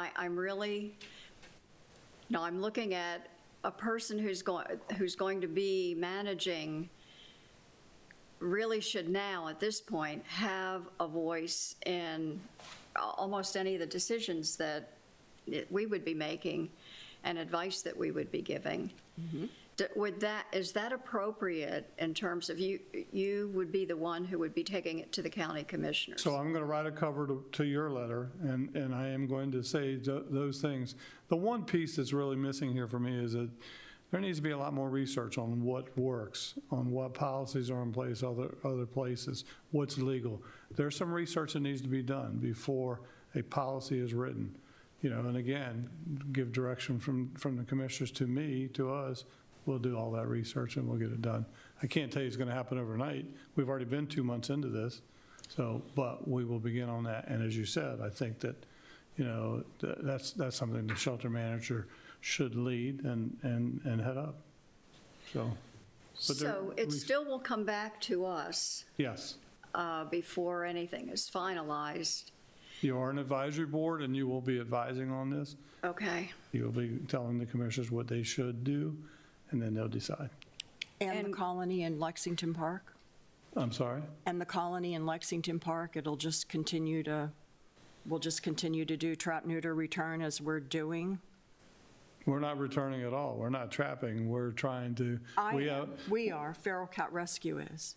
I'm looking at a person who's going to be managing, really should now, at this point, have a voice in almost any of the decisions that we would be making and advice that we would be giving. Is that appropriate in terms of you would be the one who would be taking it to the county commissioners? So I'm going to write a cover to your letter, and I am going to say those things. The one piece that's really missing here for me is that there needs to be a lot more research on what works, on what policies are in place other places, what's legal. There's some research that needs to be done before a policy is written. And again, give direction from the commissioners to me, to us. We'll do all that research and we'll get it done. I can't tell you it's going to happen overnight. We've already been 2 months into this, but we will begin on that. And as you said, I think that, that's something the shelter manager should lead and head up. So It still will come back to us yes, before anything is finalized. you are an advisory board and you will be advising on this. Okay. You will be telling the commissioners what they should do, and then they'll decide. And the colony in Lexington Park? I'm sorry? And the colony in Lexington Park, we'll just continue to do trap, neuter, return as we're doing? We're not returning at all. We're not trapping. We're trying to. We are. Feral Cat Rescue is.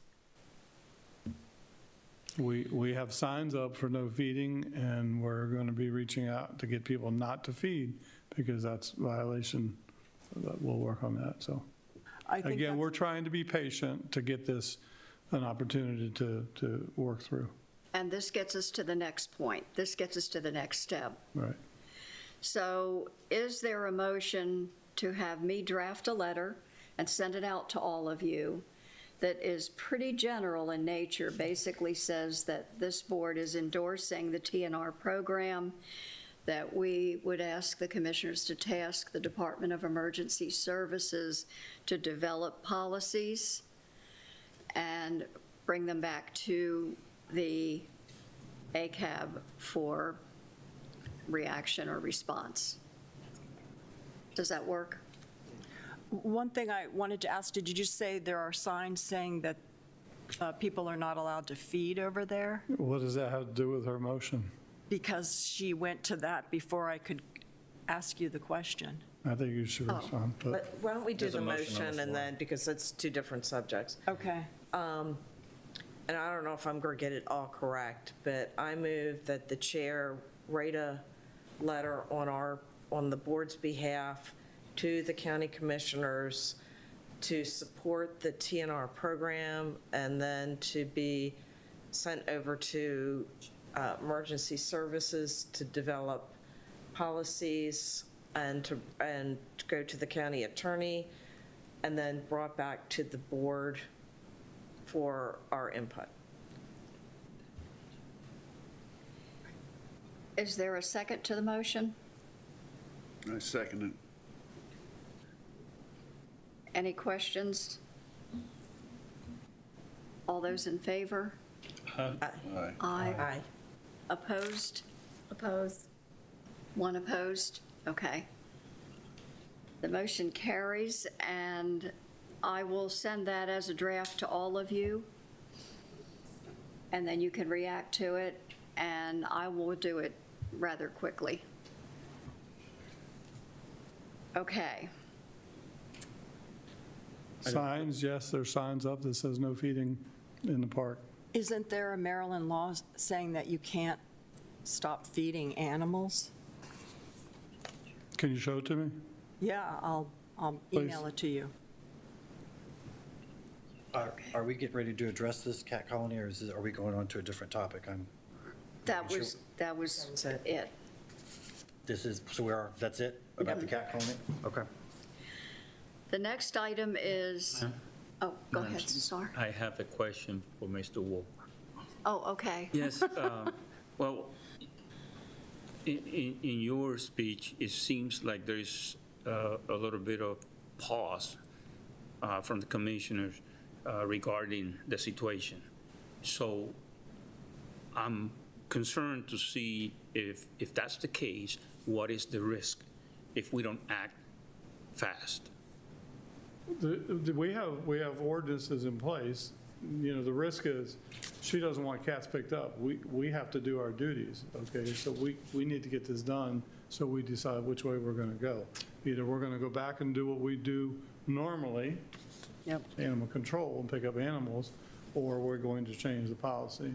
We have signs up for no feeding, and we're going to be reaching out to get people not to feed because that's violation. We'll work on that. So again, we're trying to be patient to get this an opportunity to work through. And this gets us to the next point. This gets us to the next step. Right. So is there a motion to have me draft a letter and send it out to all of you that is pretty general in nature, basically says that this board is endorsing the TNR program, that we would ask the commissioners to task the Department of Emergency Services to develop policies and bring them back to the ACAB for reaction or response. Does that work? One thing I wanted to ask, did you just say there are signs saying that people are not allowed to feed over there? What does that have to do with her motion? Because she went to that before I could ask you the question. I think you should respond. But why don't we do There's a the motion on the motion and floor. then, because it's two different subjects. Okay. And I don't know if I'm going to get it all correct, but I move that the chair write a letter on the board's behalf to the county commissioners to support the TNR program and then to be sent over to emergency services to develop policies and to go to the county attorney and then brought back to the board for our input. Is there a second to the motion? I second it. Any questions? All those in favor? Aye. Aye. Aye. Opposed? Oppose. One opposed? Okay. The motion carries, and I will send that as a draft to all of you, and then you can react to it, and I will do it rather quickly. Okay. Signs, yes, there's signs up that says no feeding in the park. Isn't there a Maryland law saying that you can't stop feeding animals? Can you show it to me? Yeah, I'll email it to you. Are we getting ready to address this cat colony, or are we going on to a different topic? That Sure. was That's it. it. That's it about the cat colony? Okay. The next item is, oh, go Madam ahead, Chair. Cesar. I have a question for Mr. Wolf. Oh, okay. Yes, well, in your speech, it seems like there's a little bit of pause from the commissioners regarding the situation. So I'm concerned to see if that's the case, what is the risk if we don't act fast? We have ordinances in place. The risk is she doesn't want cats picked up. We have to do our duties, okay? So we need to get this done so we decide which way we're going to go. Either we're going to go back and do what we do normally, Yep. animal control and pick up animals, or we're going to change the policy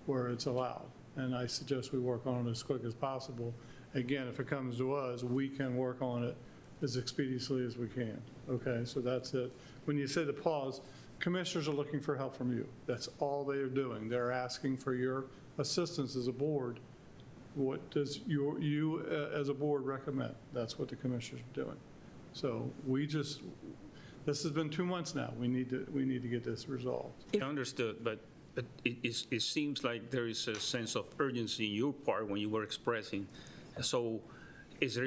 where it's allowed. And I suggest we work on it as quick as possible. Again, if it comes to us, we can work on it as expeditiously as we can. Okay, so that's it. When you say the pause, commissioners are looking for help from you. That's all they are doing. They're asking for your assistance as a board. What does you as a board recommend? That's what the commissioners are doing. So this has been 2 months now. We need to get this resolved. Understood, but it seems like there is a sense of urgency in your part when you were expressing. So is there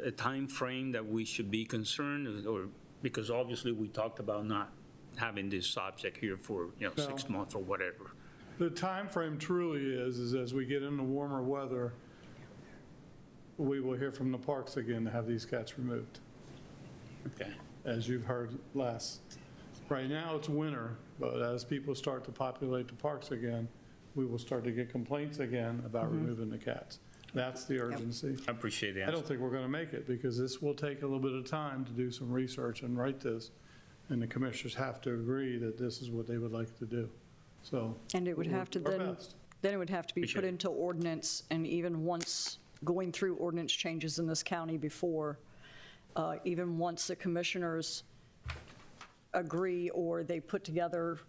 a time frame that we should be concerned, or, because obviously we talked about not having this subject here for, 6 months or whatever. The time frame truly is as we get into warmer weather, we will hear from the parks again to have these cats removed, Okay. as you've heard last. Right now, it's winter, but as people start to populate the parks again, we will start to get complaints again about removing the cats. That's the urgency. I appreciate the I answer. don't think we're going to make it, because this will take a little bit of time to do some research and write this, and the commissioners have to agree that this is what they would like to do. So. And it would we'll have to do our then, best. then it would have to be Appreciate put it. into ordinance, and even once, going through ordinance changes in this county before, even once the commissioners agree or they put together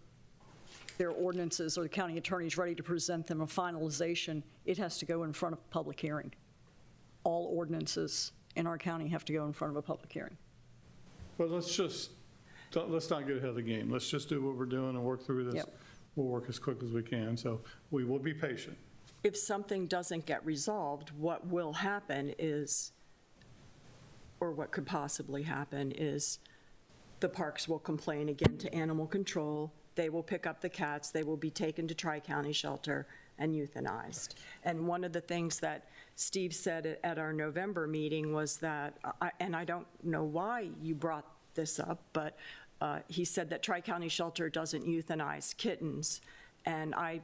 their ordinances or the county attorney's ready to present them a finalization, it has to go in front of a public hearing. All ordinances in our county have to go in front of a public hearing. But let's not get ahead of the game. Let's just do what we're doing and work through this. Yep. We'll work as quick as we can, so we will be patient. If something doesn't get resolved, what will happen is, or what could possibly happen is, the parks will complain again to animal control. They will pick up the cats. They will be taken to Tri-County Shelter and euthanized. And one of the things that Steve said at our November meeting was that, and I don't know why you brought this up, but he said that Tri-County Shelter doesn't euthanize kittens. And I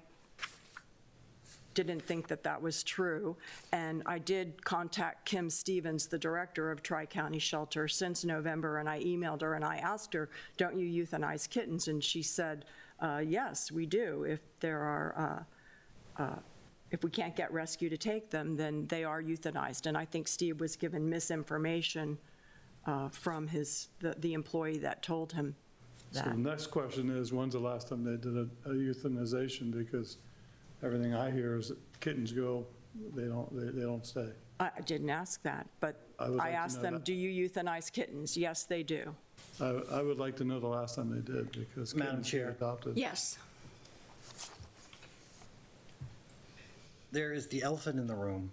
didn't think that that was true. And I did contact Kim Stevens, the director of Tri-County Shelter, since November, and I emailed her and I asked her, don't you euthanize kittens? And she said, yes, we do. If there are, if we can't get rescue to take them, then they are euthanized. And I think Steve was given misinformation from the employee that told him So that. the next question is, when's the last time they did a euthanization? Because everything I hear is that kittens go, they don't stay. I didn't ask that, but I would like I to asked know them, that. do you euthanize kittens? Yes, they do. I would like to know the last time they did, because Madam kittens were Chair. adopted. Yes. There is the elephant in the room.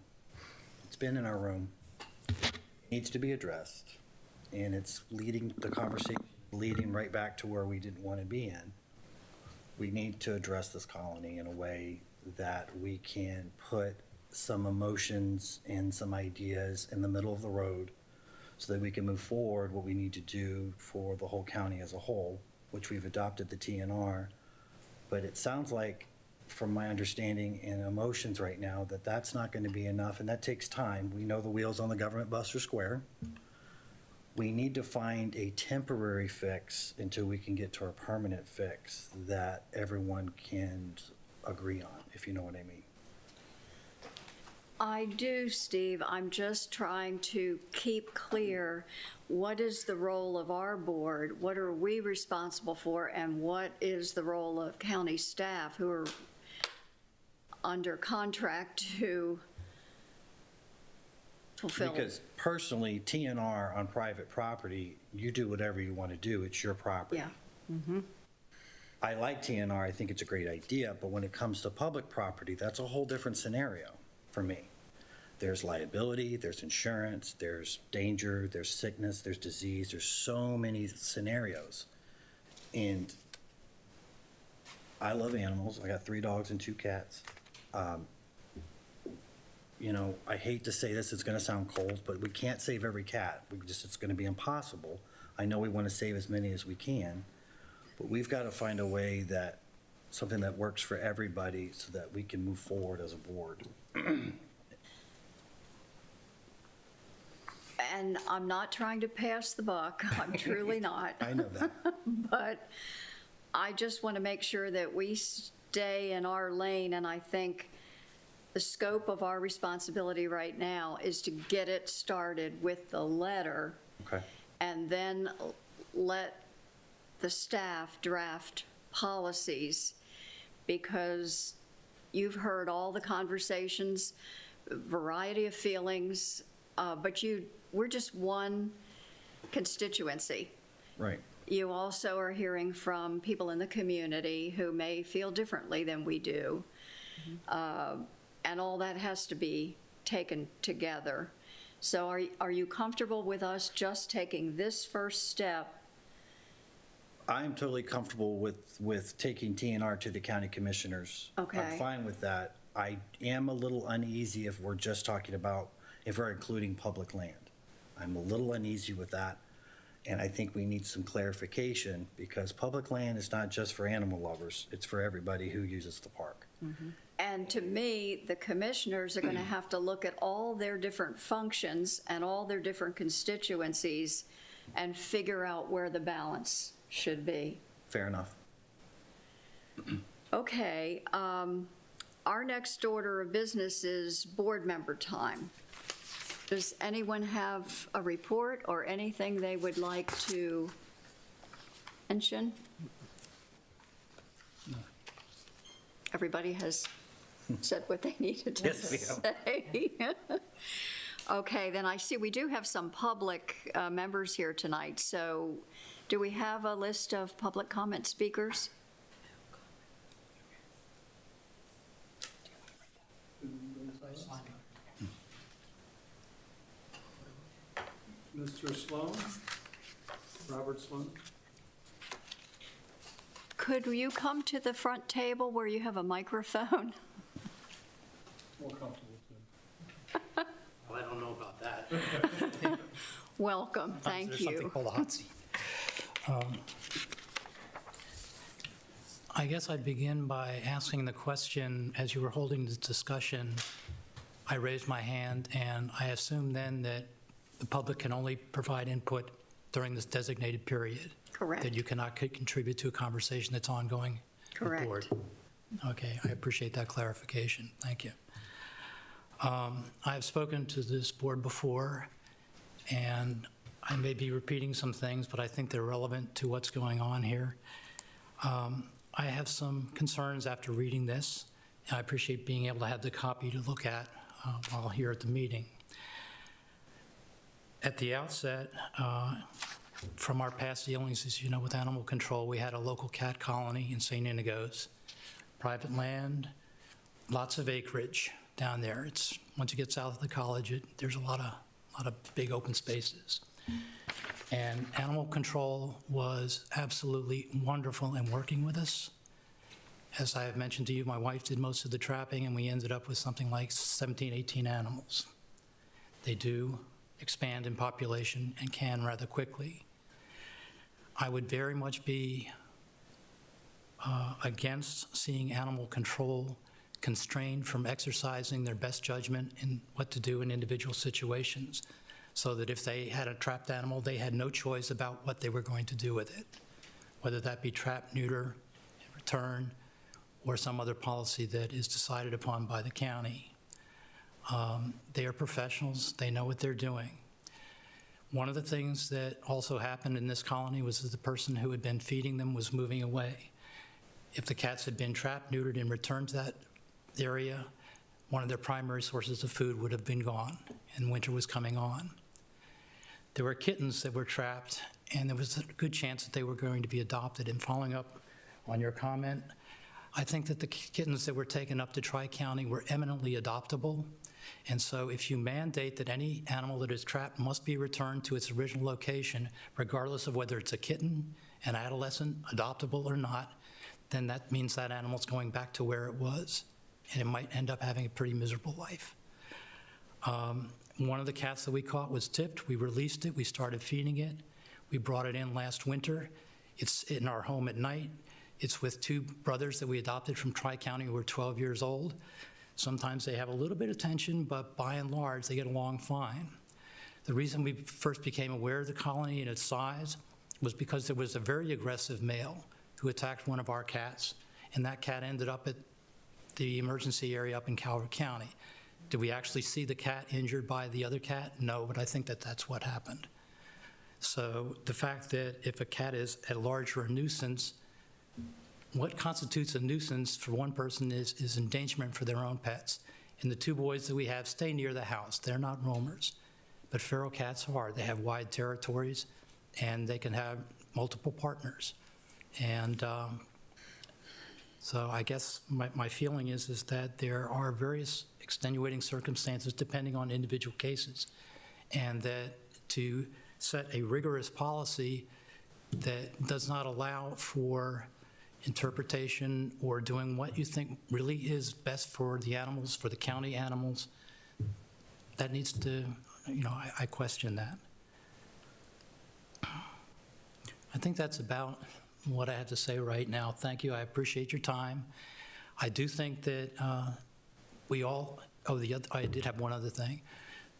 It's been in our room. Needs to be addressed. And it's the conversation leading right back to where we didn't want to be in. We need to address this colony in a way that we can put some emotions and some ideas in the middle of the road so that we can move forward what we need to do for the whole county as a whole, which we've adopted the TNR. But it sounds like, from my understanding and emotions right now, that that's not going to be enough, and that takes time. We know the wheels on the government bus are square. We need to find a temporary fix until we can get to a permanent fix that everyone can agree on, if you know what I mean. I do, Steve. I'm just trying to keep clear, what is the role of our board? What are we responsible for? And what is the role of county staff who are under contract to fulfill? Because personally, TNR on private property, you do whatever you want to do. It's your property. Yeah. I like TNR. I think it's a great idea. But when it comes to public property, that's a whole different scenario for me. There's liability, there's insurance, there's danger, there's sickness, there's disease. There's so many scenarios. And I love animals. I got 3 dogs and 2 cats. I hate to say this, it's going to sound cold, but we can't save every cat. It's going to be impossible. I know we want to save as many as we can, but we've got to find a way something that works for everybody so that we can move forward as a board. And I'm not trying to pass the buck, I'm truly not. I know that. But I just want to make sure that we stay in our lane, and I think the scope of our responsibility right now is to get it started with the letter, Okay. and then let the staff draft policies, because you've heard all the conversations, variety of feelings, but we're just one constituency. Right. You also are hearing from people in the community who may feel differently than we do. And all that has to be taken together. So are you comfortable with us just taking this first step? I'm totally comfortable with taking TNR to the county commissioners. Okay. I'm fine with that. I am a little uneasy if we're just talking about, if we're including public land. I'm a little uneasy with that, and I think we need some clarification, because public land is not just for animal lovers, it's for everybody who uses the park. And to me, the commissioners are going to have to look at all their different functions and all their different constituencies and figure out where the balance should be. Fair enough. Okay, our next order of business is board member time. Does anyone have a report or anything they would like to mention? Everybody has said what they needed to Yes, we have. say. Okay, then I see we do have some public members here tonight. So do we have a list of public comment speakers? Mr. Sloan, Robert Sloan. Could you come to the front table where you have a microphone? More comfortable too. Well, I don't know about that. Welcome, thank There's something you. called a hot seat. I guess I'd begin by asking the question, as you were holding this discussion, I raised my hand, and I assumed then that the public can only provide input during this designated period. Correct. That you cannot contribute to a conversation that's ongoing with the Correct. board. Okay, I appreciate that clarification. Thank you. I've spoken to this board before, and I may be repeating some things, but I think they're relevant to what's going on here. I have some concerns after reading this, and I appreciate being able to have the copy to look at while here at the meeting. At the outset, from our past dealings, as you know, with animal control, we had a local cat colony in St. Inigo's, private land, lots of acreage down there. It's, once you get south of the college, there's a lot of big open spaces. And animal control was absolutely wonderful in working with us. As I have mentioned to you, my wife did most of the trapping, and we ended up with something like 17, 18 animals. They do expand in population and can rather quickly. I would very much be against seeing animal control constrained from exercising their best judgment in what to do in individual situations, so that if they had a trapped animal, they had no choice about what they were going to do with it, whether that be trap, neuter, return, or some other policy that is decided upon by the county. They are professionals. They know what they're doing. One of the things that also happened in this colony was that the person who had been feeding them was moving away. If the cats had been trapped, neutered, and returned to that area, one of their primary sources of food would have been gone, and winter was coming on. There were kittens that were trapped, and there was a good chance that they were going to be adopted. And following up on your comment, I think that the kittens that were taken up to Tri-County were eminently adoptable. And so if you mandate that any animal that is trapped must be returned to its original location, regardless of whether it's a kitten, an adolescent, adoptable or not, then that means that animal's going back to where it was, and it might end up having a pretty miserable life. One of the cats that we caught was tipped. We released it. We started feeding it. We brought it in last winter. It's in our home at night. It's with two brothers that we adopted from Tri-County who were 12 years old. Sometimes they have a little bit of tension, but by and large, they get along fine. The reason we first became aware of the colony and its size was because there was a very aggressive male who attacked one of our cats, and that cat ended up at the emergency area up in Calvert County. Did we actually see the cat injured by the other cat? No, but I think that that's what happened. So the fact that if a cat is at large or a nuisance, what constitutes a nuisance for one person is endangerment for their own pets. And the two boys that we have stay near the house. They're not roamers. But feral cats are. They have wide territories, and they can have multiple partners. And so I guess my feeling is that there are various extenuating circumstances depending on individual cases, and that to set a rigorous policy that does not allow for interpretation or doing what you think really is best for the animals, for the county animals, that needs to, I question that. I think that's about what I have to say right now. Thank you. I appreciate your time. I do think that I did have one other thing.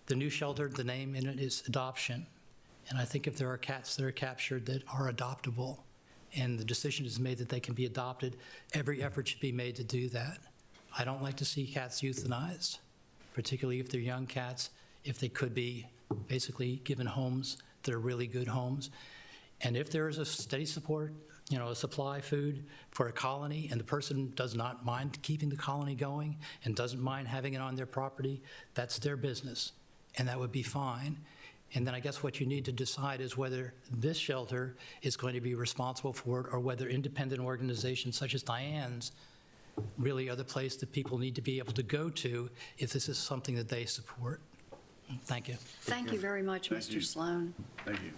The new shelter, the name in it is adoption. And I think if there are cats that are captured that are adoptable, and the decision is made that they can be adopted, every effort should be made to do that. I don't like to see cats euthanized, particularly if they're young cats, if they could be basically given homes that are really good homes. And if there is a steady support, a supply food for a colony, and the person does not mind keeping the colony going and doesn't mind having it on their property, that's their business, and that would be fine. And then I guess what you need to decide is whether this shelter is going to be responsible for it, or whether independent organizations such as Diane's really are the place that people need to be able to go to if this is something that they support. Thank you. Thank you very much, Thank Mr. you. Sloan. Thank you.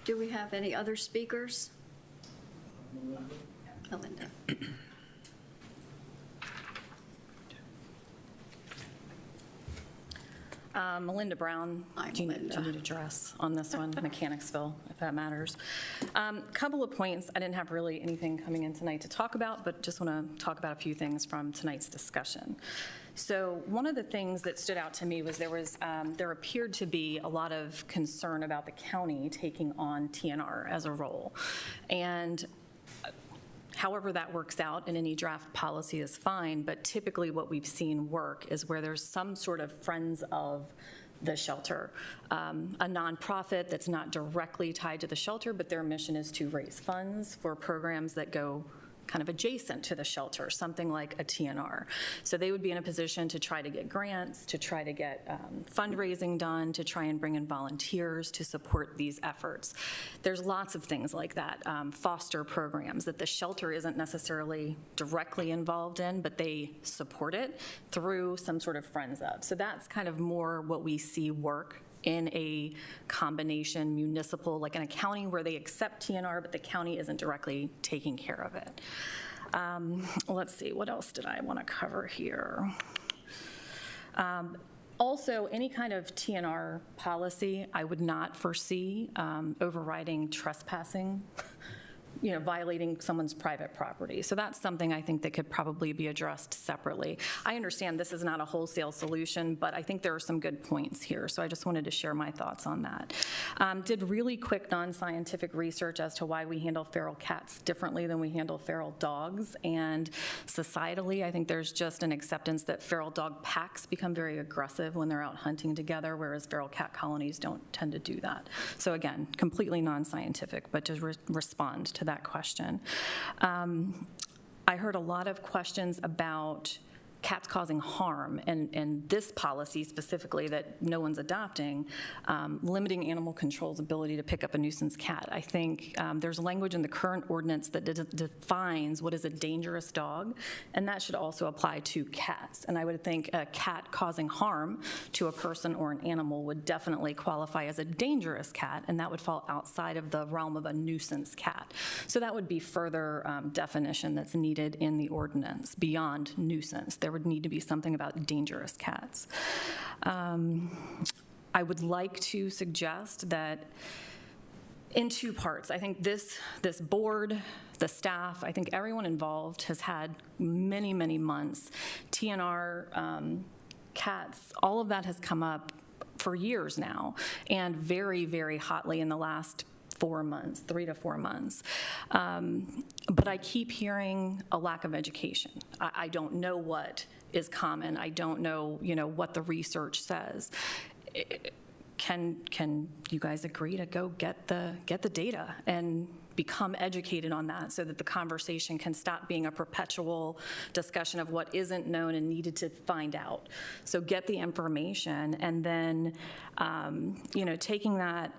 Do we have any other speakers? Melinda. Melinda Brown. Hi, Do you Melinda. need address on this one? Mechanicsville, if that matters. Couple of points. I didn't have really anything coming in tonight to talk about, but just want to talk about a few things from tonight's discussion. So one of the things that stood out to me was there appeared to be a lot of concern about the county taking on TNR as a role. And however that works out in any draft policy is fine, but typically what we've seen work is where there's some sort of friends of the shelter, a nonprofit that's not directly tied to the shelter, but their mission is to raise funds for programs that go kind of adjacent to the shelter, something like a TNR. So they would be in a position to try to get grants, to try to get fundraising done, to try and bring in volunteers to support these efforts. There's lots of things like that, foster programs that the shelter isn't necessarily directly involved in, but they support it through some sort of friends of. So that's kind of more what we see work in a combination municipal, like in a county where they accept TNR, but the county isn't directly taking care of it. Let's see, what else did I want to cover here? Also, any kind of TNR policy, I would not foresee overriding trespassing, violating someone's private property. So that's something I think that could probably be addressed separately. I understand this is not a wholesale solution, but I think there are some good points here. So I just wanted to share my thoughts on that. Did really quick non-scientific research as to why we handle feral cats differently than we handle feral dogs. And societally, I think there's just an acceptance that feral dog packs become very aggressive when they're out hunting together, whereas feral cat colonies don't tend to do that. So again, completely non-scientific, but to respond to that question. I heard a lot of questions about cats causing harm, and this policy specifically that no one's adopting, limiting animal control's ability to pick up a nuisance cat. I think there's language in the current ordinance that defines what is a dangerous dog, and that should also apply to cats. And I would think a cat causing harm to a person or an animal would definitely qualify as a dangerous cat, and that would fall outside of the realm of a nuisance cat. So that would be further definition that's needed in the ordinance beyond nuisance. There would need to be something about dangerous cats. I would like to suggest that in two parts. I think this board, the staff, I think everyone involved has had many, many months. TNR, cats, all of that has come up for years now, and very, very hotly in the last 4 months, 3 to 4 months. But I keep hearing a lack of education. I don't know what is common. I don't know, what the research says. Can you guys agree to go get the data and become educated on that so that the conversation can stop being a perpetual discussion of what isn't known and needed to find out? So get the information, and then, taking that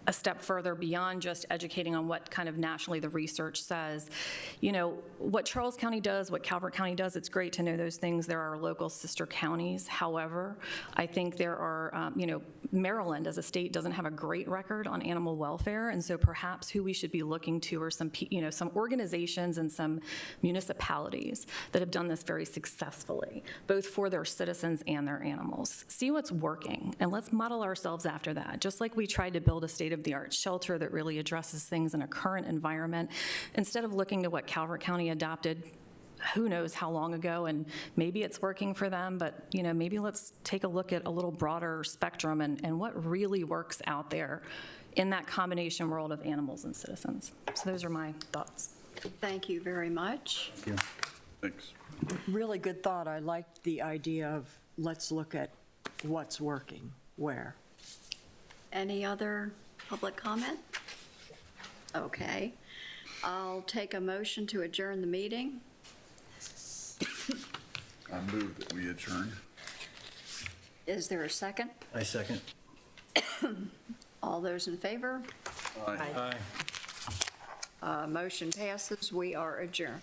a step further beyond just educating on what kind of nationally the research says. What Charles County does, what Calvert County does, it's great to know those things. There are local sister counties. However, I think there are, Maryland as a state doesn't have a great record on animal welfare, and so perhaps who we should be looking to are some organizations and some municipalities that have done this very successfully, both for their citizens and their animals. See what's working, and let's model ourselves after that. Just like we tried to build a state-of-the-art shelter that really addresses things in a current environment, instead of looking to what Calvert County adopted who knows how long ago, and maybe it's working for them, but maybe let's take a look at a little broader spectrum and what really works out there in that combination world of animals and citizens. So those are my thoughts. Thank you very much. Thanks. Really good thought. I liked the idea of let's look at what's working, where. Any other public comment? Okay. I'll take a motion to adjourn the meeting. I move that we adjourn. Is there a second? I second. All those in favor? Aye. Aye. Motion passes. We are adjourned.